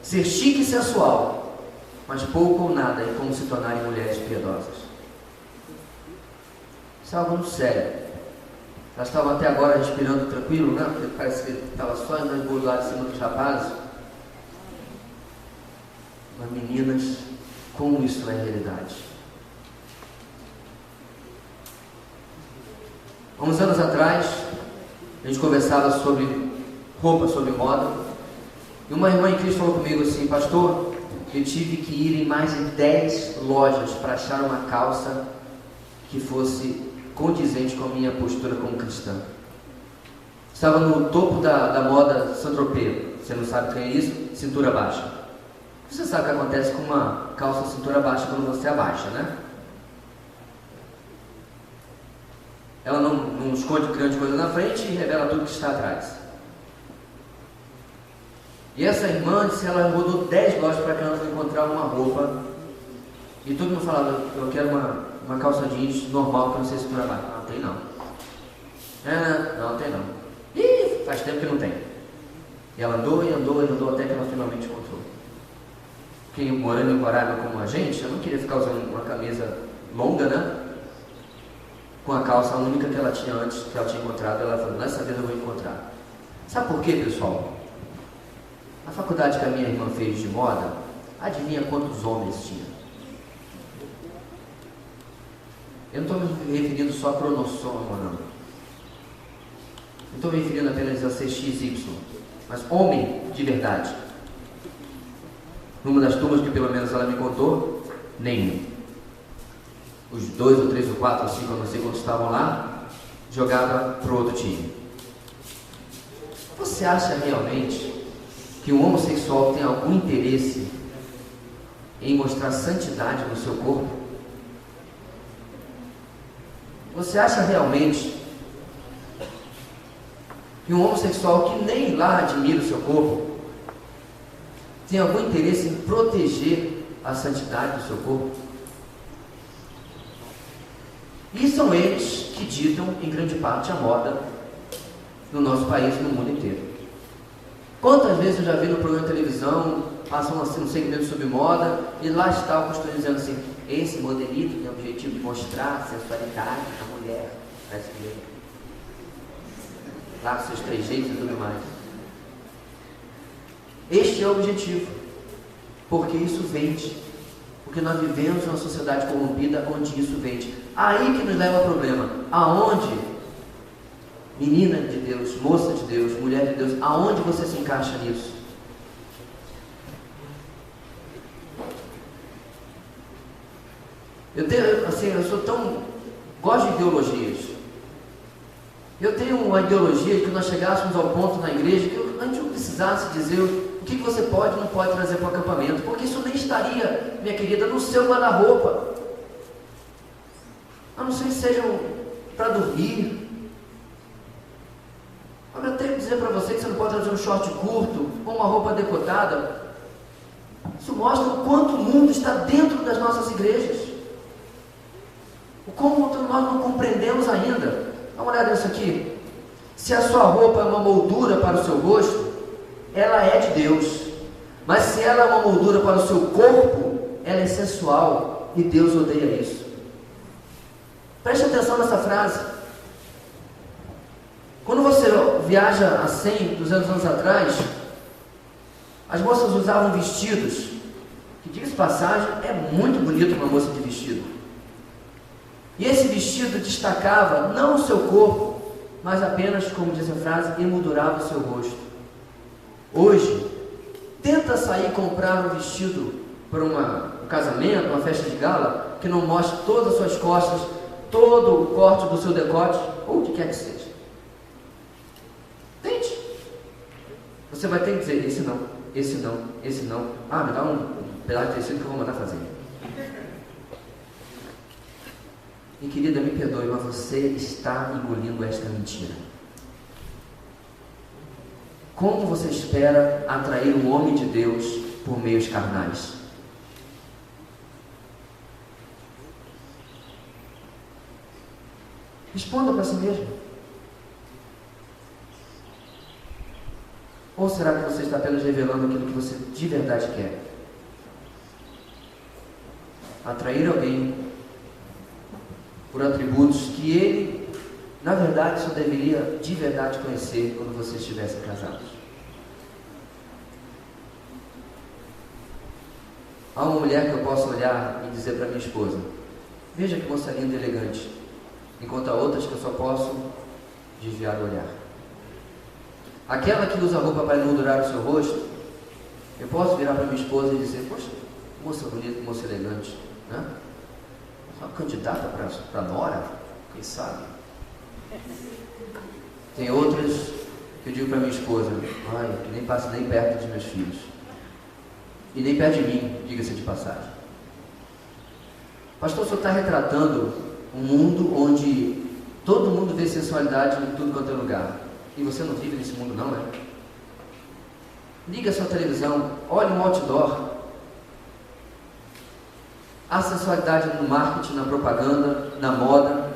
ser chique e sensual, mas pouco ou nada em como se tornarem mulheres piedosas. Isso é algo muito sério. Elas estavam até agora respirando tranquilo, né? Porque parece que estava só indo lá em cima dos rapazes. Mas meninas, como isso é realidade? Há uns anos atrás, a gente conversava sobre roupa, sobre moda, e uma irmã em Cristo falou comigo assim: pastor, eu tive que ir em mais de 10 lojas para achar uma calça que fosse condizente com a minha postura como cristã. Estava no topo da moda Saint-Tropez. Você não sabe o que é isso? Cintura baixa. Você sabe o que acontece com uma calça cintura baixa quando você abaixa, né? Ela não esconde grande coisa na frente e revela tudo que está atrás. E essa irmã disse, ela rodou 10 lojas para que ela encontrar uma roupa. E todo mundo falava: eu quero uma calça jeans normal que não sei cintura baixa. Não tem não. Não tem não. Ih, faz tempo que não tem. E ela andou e andou e andou até que ela finalmente encontrou. Quem morando em Guaraba como a gente, eu não queria ficar usando uma camisa longa, né? Com a calça única que ela tinha antes, que ela tinha encontrado. Ela falou: nessa vez eu vou encontrar. Sabe por quê, pessoal? A faculdade que a minha irmã fez de moda, adivinha quantos homens tinha? Eu não estou me referindo só a cromossoma, não. Não estou me referindo apenas a CXY, mas homem de verdade. Numa das turmas que pelo menos ela me contou, nenhum. Os 2 ou 3 ou 4 ou 5, eu não sei quantos estavam lá, jogava para o outro time. Você acha realmente que um homossexual tem algum interesse em mostrar santidade no seu corpo? Você acha realmente que um homossexual que nem lá admira o seu corpo tem algum interesse em proteger a santidade do seu corpo? E são eles que ditam, em grande parte, a moda no nosso país e no mundo inteiro. Quantas vezes eu já vi no programa de televisão, passam assim um segmento sobre moda, e lá está o pastor dizendo assim: esse modelito tem o objetivo de mostrar a sensualidade da mulher brasileira, lá com seus trejeitos e tudo mais. Este é o objetivo, porque isso vende, porque nós vivemos uma sociedade corrompida onde isso vende. Aí que nos leva ao problema. Aonde, menina de Deus, moça de Deus, mulher de Deus, aonde você se encaixa nisso? Eu sou tão... gosto de ideologias. Eu tenho uma ideologia de que nós chegássemos ao ponto na igreja que a gente não precisasse dizer o que você pode e não pode trazer para o acampamento, porque isso nem estaria, minha querida, no seu guarda-roupa. A não ser que sejam para dormir. Eu tenho que dizer para você que você não pode trazer um short curto ou uma roupa decotada. Isso mostra o quanto o mundo está dentro das nossas igrejas. O quanto nós não compreendemos ainda. Dá uma olhada nisso aqui. Se a sua roupa é uma moldura para o seu rosto, ela é de Deus. Mas se ela é uma moldura para o seu corpo, ela é sensual, e Deus odeia isso. Preste atenção nessa frase. Quando você viaja há 100, 200 anos atrás, as moças usavam vestidos, que, diga-se de passagem, é muito bonito uma moça de vestido. E esse vestido destacava não o seu corpo, mas apenas, como diz a frase, emoldurava o seu rosto. Hoje, tenta sair e comprar um vestido para um casamento, uma festa de gala, que não mostre todas as suas costas, todo o corte do seu decote, ou o que quer que seja. Tente. Você vai ter que dizer: esse não, esse não, esse não. Ah, me dá um pedaço de tecido que eu vou mandar fazer. E querida, me perdoe, mas você está engolindo esta mentira. Como você espera atrair um homem de Deus por meios carnais? Responda para si mesmo. será que você está apenas revelando aquilo que você de verdade quer? Atrair alguém por atributos que ele, na verdade, só deveria de verdade conhecer quando vocês estivessem casados. Há uma mulher que eu posso olhar e dizer para minha esposa: veja que moça linda e elegante, enquanto há outras que eu só posso desviar o olhar. Aquela que usa roupa para emoldurar o seu rosto, eu posso virar para minha esposa e dizer: poxa, moça bonita, moça elegante, né? Uma candidata para nora, quem sabe? Tem outras que eu digo para minha esposa: ai, que nem passa nem perto dos meus filhos, e nem perto de mim, diga-se de passagem. Pastor, o senhor está retratando um mundo onde todo mundo vê sensualidade em tudo quanto é lugar, e você não vive nesse mundo, não é? Liga a sua televisão, olhe um outdoor. Há sensualidade no marketing, na propaganda, na moda.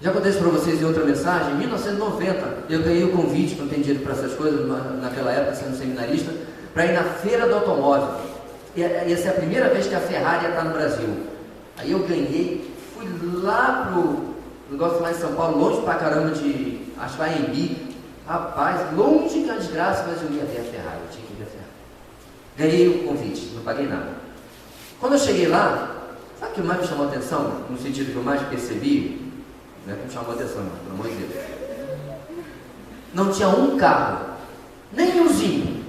Já contei isso para vocês em outra mensagem. Em 1990, eu ganhei o convite, não tenho dinheiro para essas coisas, naquela época, sendo seminarista, para ir na feira do automóvel. Ia ser a primeira vez que a Ferrari ia estar no Brasil. Aí eu ganhei, fui lá pro negócio lá em São Paulo, longe pra caramba de, acho que vai em Embi. Rapaz, longe que a desgraça, mas eu ia ver a Ferrari, eu tinha que ver a Ferrari. Ganhei o convite, não paguei nada. Quando eu cheguei lá, sabe o que mais me chamou a atenção? No sentido que eu mais percebi, não é que me chamou a atenção, não, pelo amor de Deus. Não tinha um carro, nem umzinho,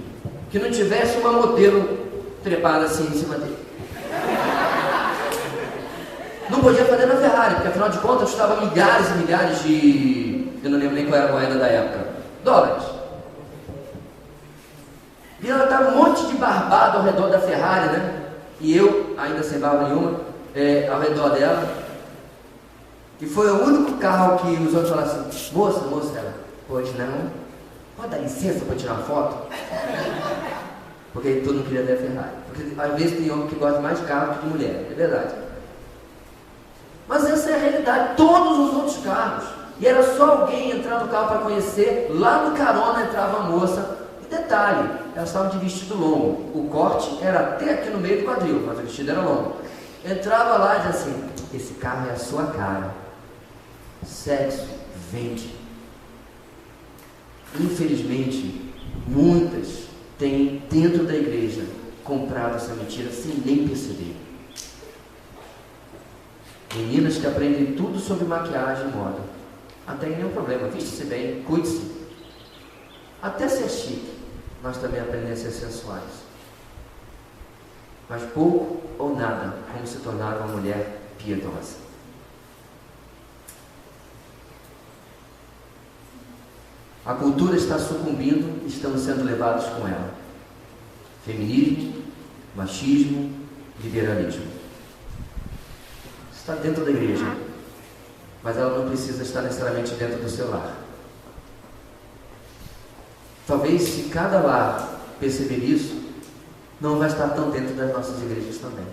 que não tivesse uma modelo trepada assim em cima dele. Não podia fazer na Ferrari, porque afinal de contas custava milhares e milhares de... eu não lembro nem qual era a moeda da época. Dólares. E ela estava um monte de barbado ao redor da Ferrari, né? E eu, ainda sem barba nenhuma, ao redor dela. E foi o único carro que os outros falaram assim: moça, ela, pois não? Pode dar licença para tirar uma foto? Porque todo mundo queria ver a Ferrari. Porque às vezes tem homem que gosta mais de carro que de mulher, é verdade. Mas essa é a realidade, todos os outros carros. E era só alguém entrar no carro para conhecer, lá no carona entrava a moça. E detalhe, elas estavam de vestido longo, o corte era até aqui no meio do quadril, mas o vestido era longo. Entrava lá e dizia assim: esse carro é a sua cara, sexo vende. Infelizmente, muitas têm dentro da igreja comprado essa mentira sem nem perceber. Meninas que aprendem tudo sobre maquiagem e moda. Até nenhum problema, viste-se bem, cuide-se. Até ser chique, mas também aprendem a ser sensuais. Mas pouco ou nada como se tornar uma mulher piedosa. A cultura está sucumbindo e estamos sendo levados com ela. Feminismo, machismo, liberalismo. Está dentro da igreja, mas ela não precisa estar necessariamente dentro do seu lar. Talvez, se cada lar perceber isso, não vai estar tão dentro das nossas igrejas também.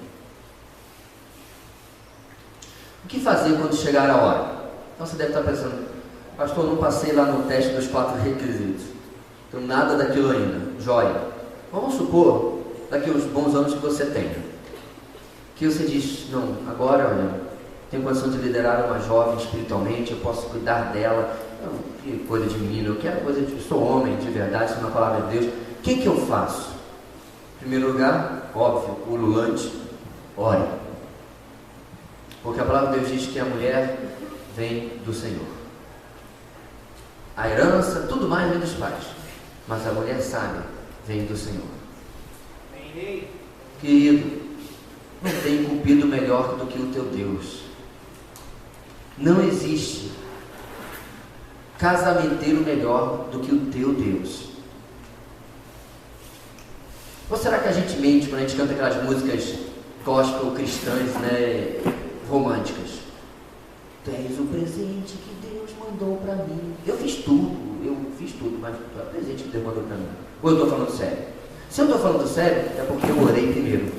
O que fazer quando chegar a hora? Então você deve estar pensando: pastor, não passei lá no teste dos 4 requisitos, então nada daquilo ainda. Joia. Vamos supor, daqui uns bons anos que você tenha, que você diz: não, agora, olha, tenho condição de liderar uma jovem espiritualmente, eu posso cuidar dela. Não, que coisa de menino, eu quero coisa de... eu sou homem de verdade, isso é uma palavra de Deus. O que eu faço? Em primeiro lugar, óbvio, ululante, ore. Porque a palavra de Deus diz que a mulher vem do Senhor. A herança, tudo mais vem dos pais, mas a mulher sábia vem do Senhor. Querido, não tem cupido melhor do que o teu Deus. Não existe casamenteiro melhor do que o teu Deus. Ou será que a gente mente quando a gente canta aquelas músicas gospel cristãs, né, românticas? Tu és o presente que Deus mandou para mim. Eu fiz tudo, mas tu é o presente que Deus mandou para mim. Ou eu estou falando sério? Se eu estou falando sério, é porque eu orei primeiro.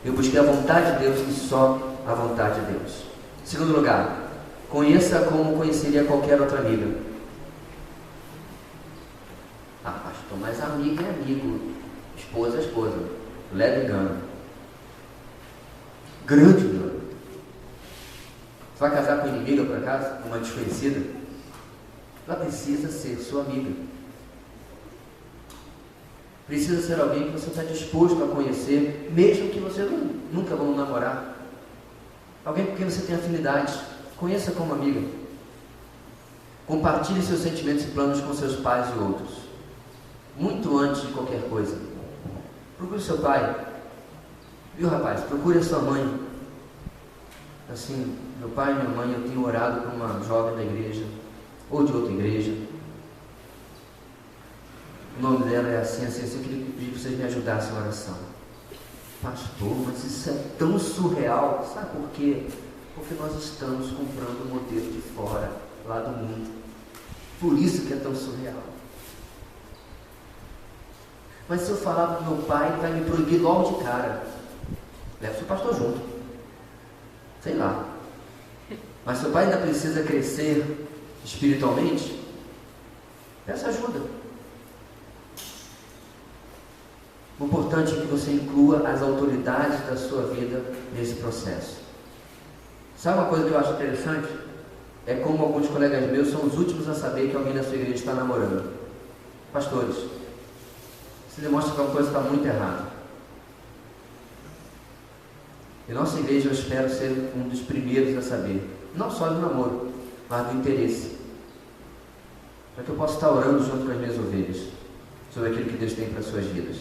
Eu busquei a vontade de Deus e só a vontade de Deus. Segundo lugar, conheça como conheceria qualquer outra amiga. pastor, mas amigo é amigo, esposa é esposa, leve engano, grande engano. Você vai casar com inimiga, por acaso, com uma desconhecida? Ela precisa ser sua amiga. Precisa ser alguém que você está disposto a conhecer, mesmo que você nunca vão namorar. Alguém com quem você tem afinidade. Conheça como amiga. Compartilhe seus sentimentos e planos com seus pais e outros. Muito antes de qualquer coisa. Procure seu pai. Viu, rapaz? Procure a sua mãe. Assim, meu pai e minha mãe, eu tenho orado por uma jovem da igreja, ou de outra igreja. O nome dela é assim, assim, assim. Eu queria pedir que vocês me ajudassem na oração. Pastor, mas isso é tão surreal. Sabe por quê? Porque nós estamos comprando o modelo de fora, lá do mundo. Por isso que é tão surreal. Mas se eu falar para o meu pai, ele vai me proibir logo de cara. Leva seu pastor junto. Sei lá. Mas seu pai ainda precisa crescer espiritualmente, peça ajuda. O importante é que você inclua as autoridades da sua vida nesse processo. Sabe uma coisa que eu acho interessante? É como alguns colegas meus são os últimos a saber que alguém na sua igreja está namorando. Pastores, isso demonstra que alguma coisa está muito errada. Em nossa igreja eu espero ser um dos primeiros a saber, não só do namoro, mas do interesse, para que eu possa estar orando junto com as minhas ovelhas sobre aquilo que Deus tem para as suas vidas.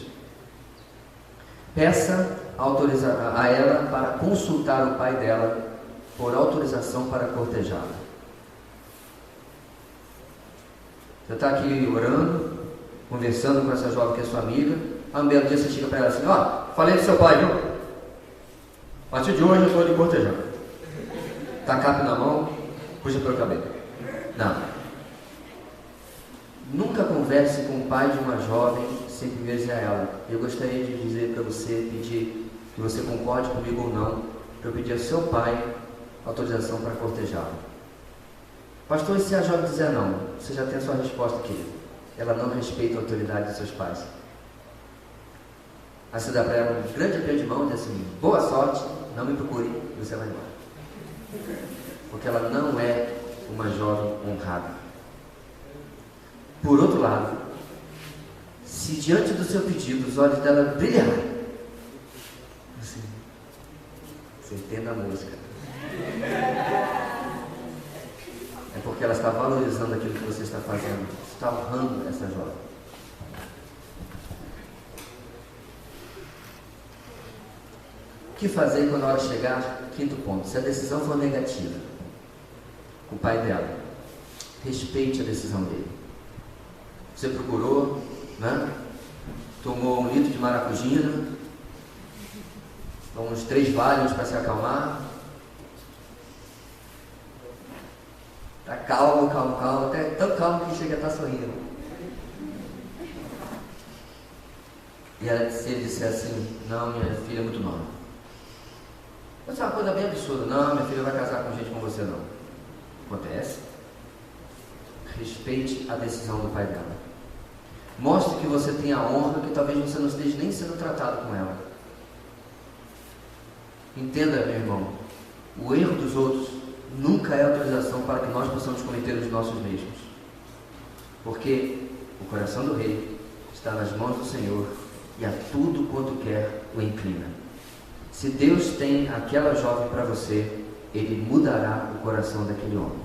Peça a ela para consultar o pai dela por autorização para cortejá-la. Você está aqui orando, conversando com essa jovem que é sua amiga. Aí um belo dia você chega para ela assim: ó, falei do seu pai, viu? A partir de hoje eu estou lhe cortejando. Tacape na mão, puxa pelo cabelo. Não. Nunca converse com o pai de uma jovem sem primeiro dizer a ela: eu gostaria de dizer para você, pedir que você concorde comigo ou não, para eu pedir ao seu pai autorização para cortejá-la. Pastor, e se a jovem dizer não? Você já tem a sua resposta, querido. Ela não respeita a autoridade dos seus pais. Aí você dá para ela um grande aperto de mão e diz assim: boa sorte, não me procure, e você vai embora. Porque ela não é uma jovem honrada. Por outro lado, se diante do seu pedido os olhos dela brilharem, assim, você entende a música, é porque ela está valorizando aquilo que você está fazendo, está honrando essa jovem. O que fazer quando a hora chegar? Quinto ponto: se a decisão for negativa, o pai dela, respeite a decisão dele. Você procurou, né? Tomou 1 litro de maracujina, uns 3 Valiums para se acalmar. Está calmo, até tão calmo que chega a estar sorrindo. E ela, se ele disser assim: não, minha filha é muito nova. Isso é uma coisa bem absurda. Não, minha filha vai casar com gente como você, não. Acontece. Respeite a decisão do pai dela. Mostre que você tem a honra, que talvez você não esteja nem sendo tratado com ela. Entenda, meu irmão, o erro dos outros nunca é autorização para que nós possamos cometer os nossos mesmos. Porque o coração do rei está nas mãos do Senhor e a tudo quanto quer o inclina. Se Deus tem aquela jovem para você, Ele mudará o coração daquele homem.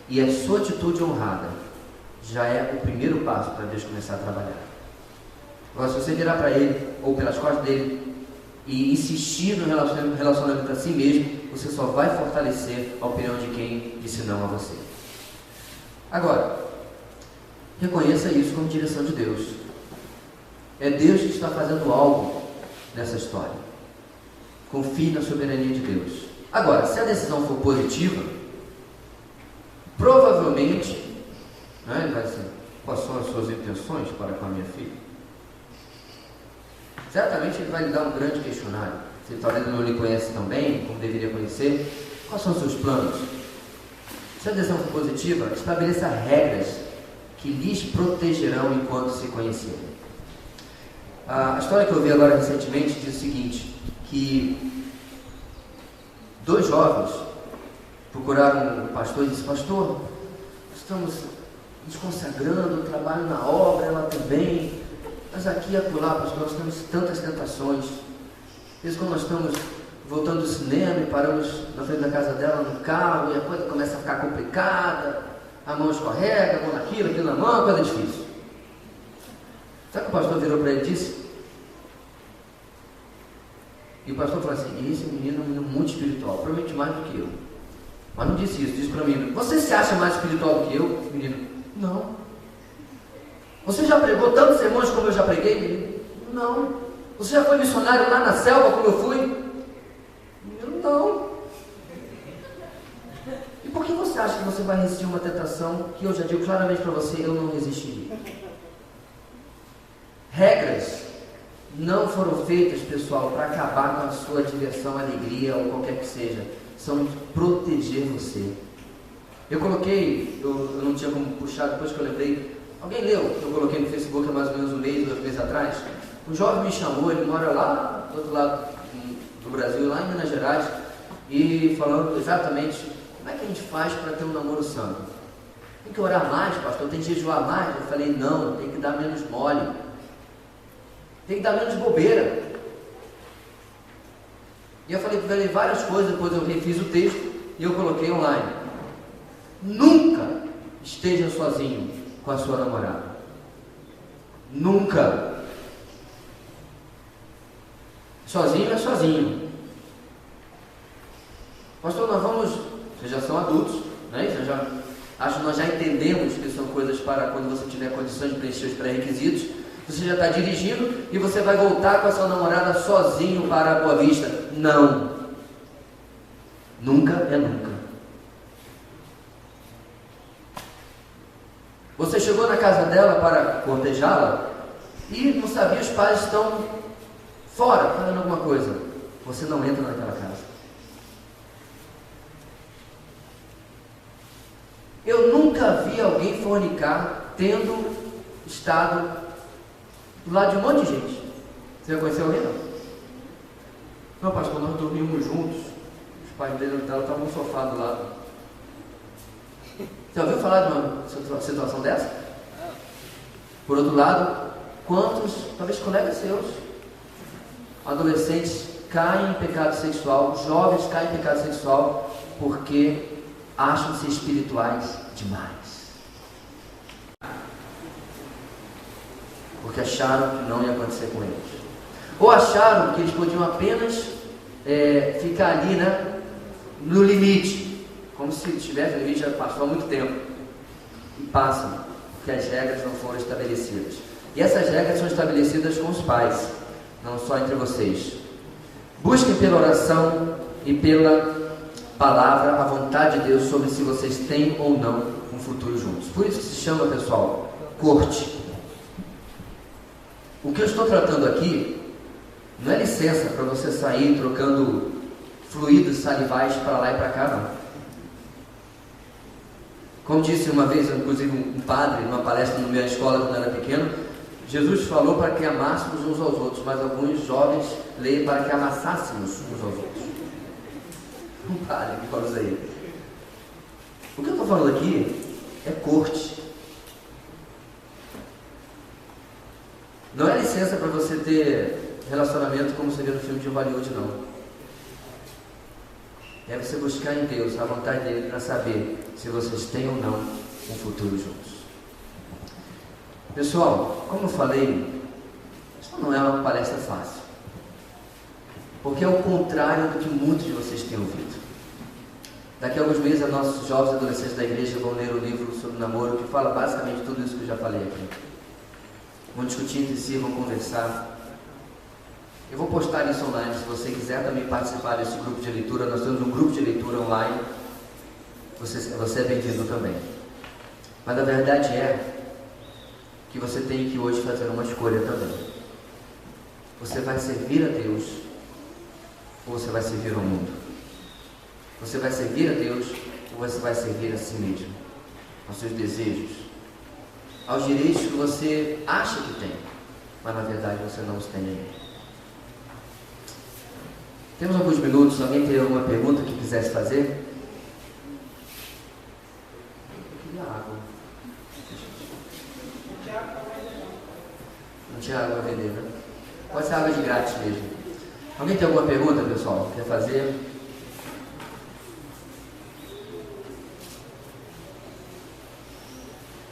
E a sua atitude honrada já é o primeiro passo para Deus começar a trabalhar. Agora, se você virar para Ele, ou pelas costas dele, e insistir no relacionamento a si mesmo, você só vai fortalecer a opinião de quem disse não a você. Agora, reconheça isso como direção de Deus. É Deus que está fazendo algo nessa história. Confie na soberania de Deus. Agora, se a decisão for positiva, provavelmente, né, ele vai dizer: quais são as suas intenções para com a minha filha? Certamente ele vai lhe dar um grande questionário. Se talvez ele não lhe conhece tão bem como deveria conhecer, quais são os seus planos? Se a decisão for positiva, estabeleça regras que lhes protegerão enquanto se conhecerem. A história que eu vi agora recentemente diz o seguinte, que 2 jovens procuraram um pastor e disse: pastor, estamos nos consagrando, trabalho na obra, ela também, mas aqui e acolá, pastor, nós temos tantas tentações. Às vezes, quando nós estamos voltando do cinema e paramos na frente da casa dela no carro e a coisa começa a ficar complicada, a mão escorrega, a mão naquilo, aquilo na mão, coisa difícil. Sabe o que o pastor virou para ele e disse? E o pastor falou assim: esse menino é um menino muito espiritual, provavelmente mais do que eu. Mas não disse isso, disse para mim: você se acha mais espiritual do que eu? Menino: não. Você já pregou tantos sermões como eu já preguei? Menino: não. Você já foi missionário lá na selva como eu fui? Menino: não. E por que você acha que você vai resistir a uma tentação que eu já digo claramente para você, eu não resistiria? Regras não foram feitas, pessoal, para acabar com a sua diversão, alegria ou qualquer que seja. São proteger você. Eu coloquei, eu não tinha como puxar, depois que eu lembrei, alguém leu, que eu coloquei no Facebook há mais ou menos 1 mês, 2 meses atrás. Um jovem me chamou, ele mora lá do outro lado do Brasil, lá em Minas Gerais, e falando exatamente como é que a gente faz para ter um namoro santo. Tem que orar mais, pastor, tem que jejuar mais. Eu falei: não, tem que dar menos mole, tem que dar menos bobeira. E eu falei várias coisas, depois eu refiz o texto e eu coloquei online. Nunca esteja sozinho com a sua namorada. Nunca. Sozinho é sozinho. Pastor, nós vamos... Vocês já são adultos, né? Acho que nós já entendemos que são coisas para quando você tiver condições de preencher os pré-requisitos. Você já está dirigindo e você vai voltar com a sua namorada sozinho para a Boa Vista. Não. Nunca é nunca. Você chegou na casa dela para cortejá-la e não sabia, os pais estão fora fazendo alguma coisa. Você não entra naquela casa. Eu nunca vi alguém fornicar tendo estado do lado de um monte de gente. Você já conheceu alguém? Não, pastor, nós dormimos juntos. Os pais dela estavam no sofá do lado. Você ouviu falar de uma situação dessa? Por outro lado, quantos, talvez colegas seus, adolescentes caem em pecado sexual, jovens caem em pecado sexual porque acham-se espirituais demais. Porque acharam que não ia acontecer com eles. Ou acharam que eles podiam apenas ficar ali, né, no limite. Como se estivesse no limite, já passou há muito tempo. E passam, porque as regras não foram estabelecidas. E essas regras são estabelecidas com os pais, não só entre vocês. Busquem pela oração e pela palavra a vontade de Deus sobre se vocês têm ou não um futuro juntos. Por isso que se chama, pessoal, corte. O que eu estou tratando aqui não é licença para você sair trocando fluidos salivais para lá e para cá, não. Como disse uma vez, inclusive, um padre, numa palestra na minha escola quando eu era pequeno, Jesus falou para que amássemos uns aos outros, mas alguns jovens leem para que amassássemos uns aos outros. Um padre que fala isso aí. O que eu estou falando aqui é corte. Não é licença para você ter relacionamento como você vê no filme de Hollywood, não. É você buscar em Deus a vontade dele para saber se vocês têm ou não um futuro juntos. Pessoal, como eu falei, isso não é uma palestra fácil. Porque é o contrário do que muitos de vocês têm ouvido. Daqui a alguns meses, nossos jovens adolescentes da igreja vão ler o livro sobre namoro, que fala basicamente tudo isso que eu já falei aqui. Vão discutir entre si, vão conversar. Eu vou postar isso online, se você quiser também participar desse grupo de leitura. Nós temos um grupo de leitura online. Você é bem-vindo também. Mas a verdade é que você tem que hoje fazer uma escolha também. Você vai servir a Deus ou você vai servir ao mundo? Você vai servir a Deus ou você vai servir a si mesmo, aos seus desejos? aos direitos que você acha que tem, mas na verdade você não os tem ainda. Temos alguns minutos, alguém tem alguma pergunta que quisesse fazer? Eu queria água. Não tinha água a vender, né? Pode ser água de grátis mesmo. Alguém tem alguma pergunta, pessoal? Quer fazer?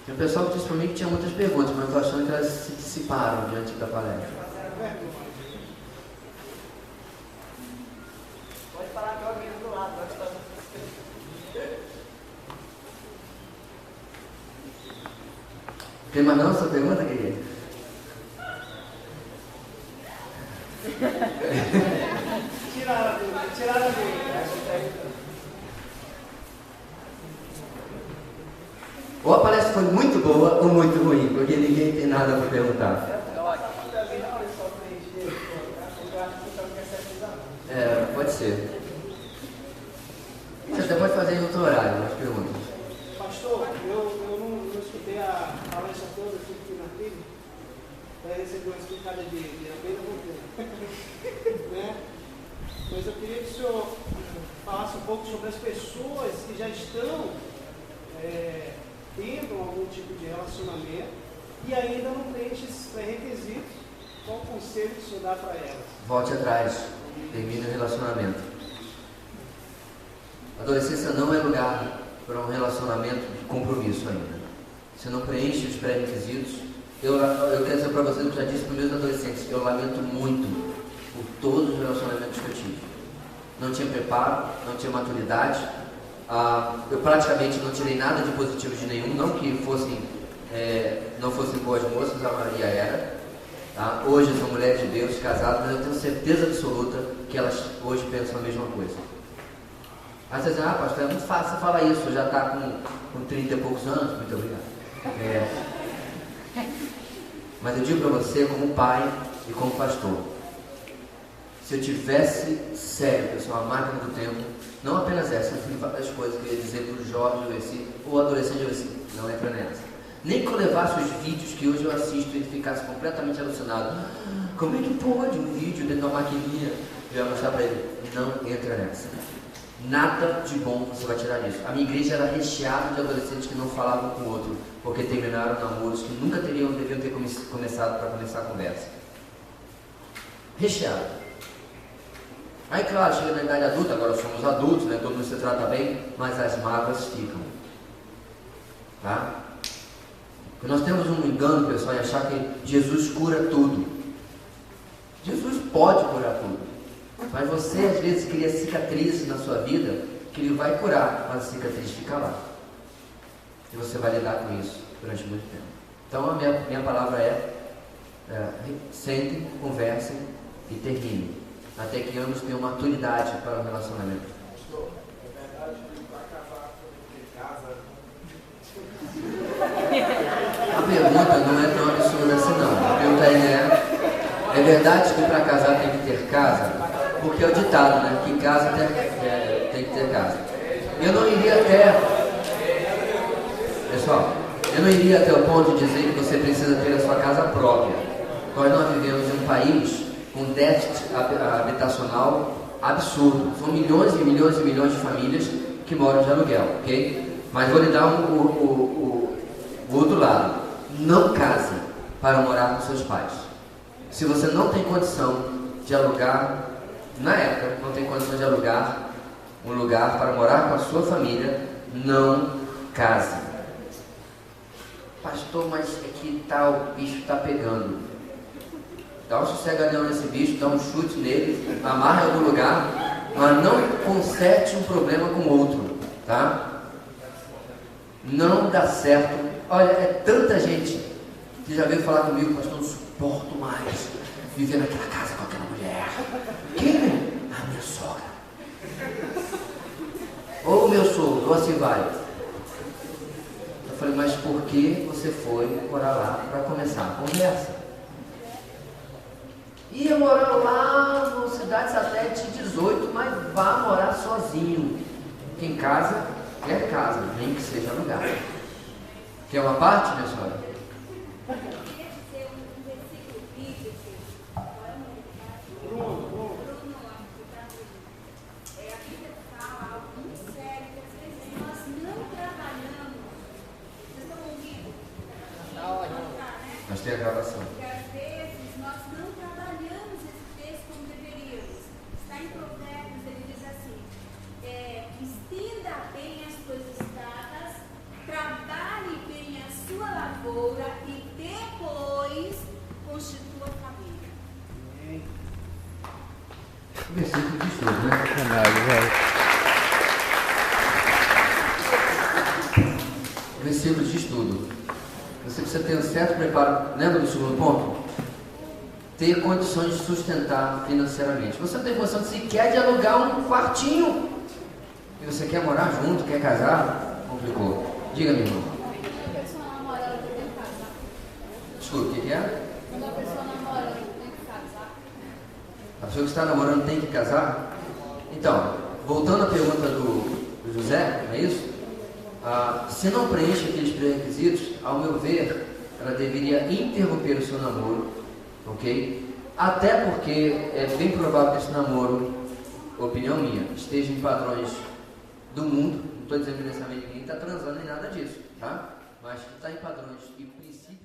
Tem um pessoal que disse para mim que tinha muitas perguntas, mas eu estou achando que elas se dissiparam diante da palestra. Pode falar com alguém do lado. Tem mais não sua pergunta, querida? Tiraram dele. Ou a palestra foi muito boa ou muito ruim, porque ninguém tem nada para perguntar. Pode ser. Você até pode fazer em outro horário, as perguntas. Pastor, eu não escutei a palestra toda, eu fui na trilha, para receber uma explicada de apenas um né? Mas eu queria que o senhor falasse um pouco sobre as pessoas que já estão tendo algum tipo de relacionamento e ainda não têm esses pré-requisitos. Qual o conselho que o senhor dá para elas? Volte atrás, termine o relacionamento. A adolescência não é lugar para um relacionamento de compromisso ainda. Você não preenche os pré-requisitos. Eu quero dizer para vocês o que eu já disse para os meus adolescentes. Eu lamento muito por todos os relacionamentos que eu tive. Não tinha preparo, não tinha maturidade. Eu praticamente não tirei nada de positivo de nenhum. Não que não fossem boas moças, a Maria era. Tá? Hoje são mulheres de Deus, casadas, mas eu tenho certeza absoluta que elas hoje pensam a mesma coisa. Aí você diz, pastor, é muito fácil você falar isso, já está com 30 e poucos anos, muito obrigado. Mas eu digo para você, como pai e como pastor, se eu tivesse sério, pessoal, a máquina do tempo, não apenas essa, eu tenho várias coisas que eu ia dizer para o jovem adolescente, ou adolescente adolescente, não entra nessa. Nem que eu levasse os vídeos que hoje eu assisto e ele ficasse completamente alucinado. Como é que pode um vídeo dentro de uma maquininha? Eu ia mostrar para ele, não entra nessa. Nada de bom você vai tirar disso. A minha igreja era recheada de adolescentes que não falavam com o outro, porque terminaram namoros que nunca deviam ter começado para começar a conversa. Recheado. Aí claro, chega na idade adulta, agora somos adultos, né? Todo mundo se trata bem, mas as mágoas ficam. Tá? Porque nós temos um engano, pessoal, em achar que Jesus cura tudo. Jesus pode curar tudo. Mas você às vezes cria cicatrizes na sua vida que Ele vai curar, mas a cicatriz fica lá. E você vai lidar com isso durante muito tempo. Então a minha palavra sentem, conversem e terminem. Até que ambos tenham maturidade para o relacionamento. É verdade que para casar casa. A pergunta não é tão absurda assim não. A pergunta é verdade que para casar tem que ter casa? Porque é o ditado, né? Que casa tem que ter casa. Eu não iria até o ponto de dizer que você precisa ter a sua casa própria. Nós vivemos em um país com déficit habitacional absurdo. São milhões e milhões e milhões de famílias que moram de aluguel, ok? Mas vou lhe dar o outro lado. Não case para morar com seus pais. Se você não tem condição de alugar, na época, não tem condição de alugar um lugar para morar com a sua família, não case. Pastor, mas é que o bicho está pegando. Dá um sossegadão nesse bicho, dá um chute nele, amarra em algum lugar, mas não conserte um problema com o outro, tá? Não dá certo. Olha, é tanta gente que já veio falar comigo, pastor, não suporto mais viver naquela casa com aquela mulher. Quem? A minha sogra. Ou meu sogro, ou assim vai. Eu falei, mas por que você foi morar lá para começar a conversa? Ia morar lá no Cidade Satélite 18, mas vá morar sozinho. Quem casa, quer casa, nem que seja lugar. Quer uma parte, minha senhora? queria dizer um versículo bíblico. Agora não é Bruno. A Bíblia fala algo muito sério, que às vezes nós não trabalhamos. Vocês estão ouvindo? Nós temos a gravação. Porque às vezes nós não trabalhamos esse texto como deveríamos. Está em Provérbios, ele diz assim: estenda bem as suas estadas, trabalhe bem a sua lavoura e depois constitua a família. Versículo de estudo, né? Versículo de estudo. Você precisa ter um certo preparo. Lembra do segundo ponto? Ter condições de sustentar financeiramente. Você não tem condição de sequer de alugar um quartinho. E você quer morar junto, quer casar? Complicou. Diga, meu irmão. Quando a pessoa namora, tem que casar. Desculpa, o que é? Quando a pessoa namora, tem que casar. A pessoa que está namorando tem que casar? Então, voltando à pergunta do José, não é isso? Se não preenche aqueles pré-requisitos, ao meu ver, ela deveria interromper o seu namoro, ok? Até porque é bem provável que esse namoro, opinião minha, esteja em padrões do mundo. Não estou dizendo necessariamente que ninguém está transando nem nada disso, tá? Mas que está em padrões e princípios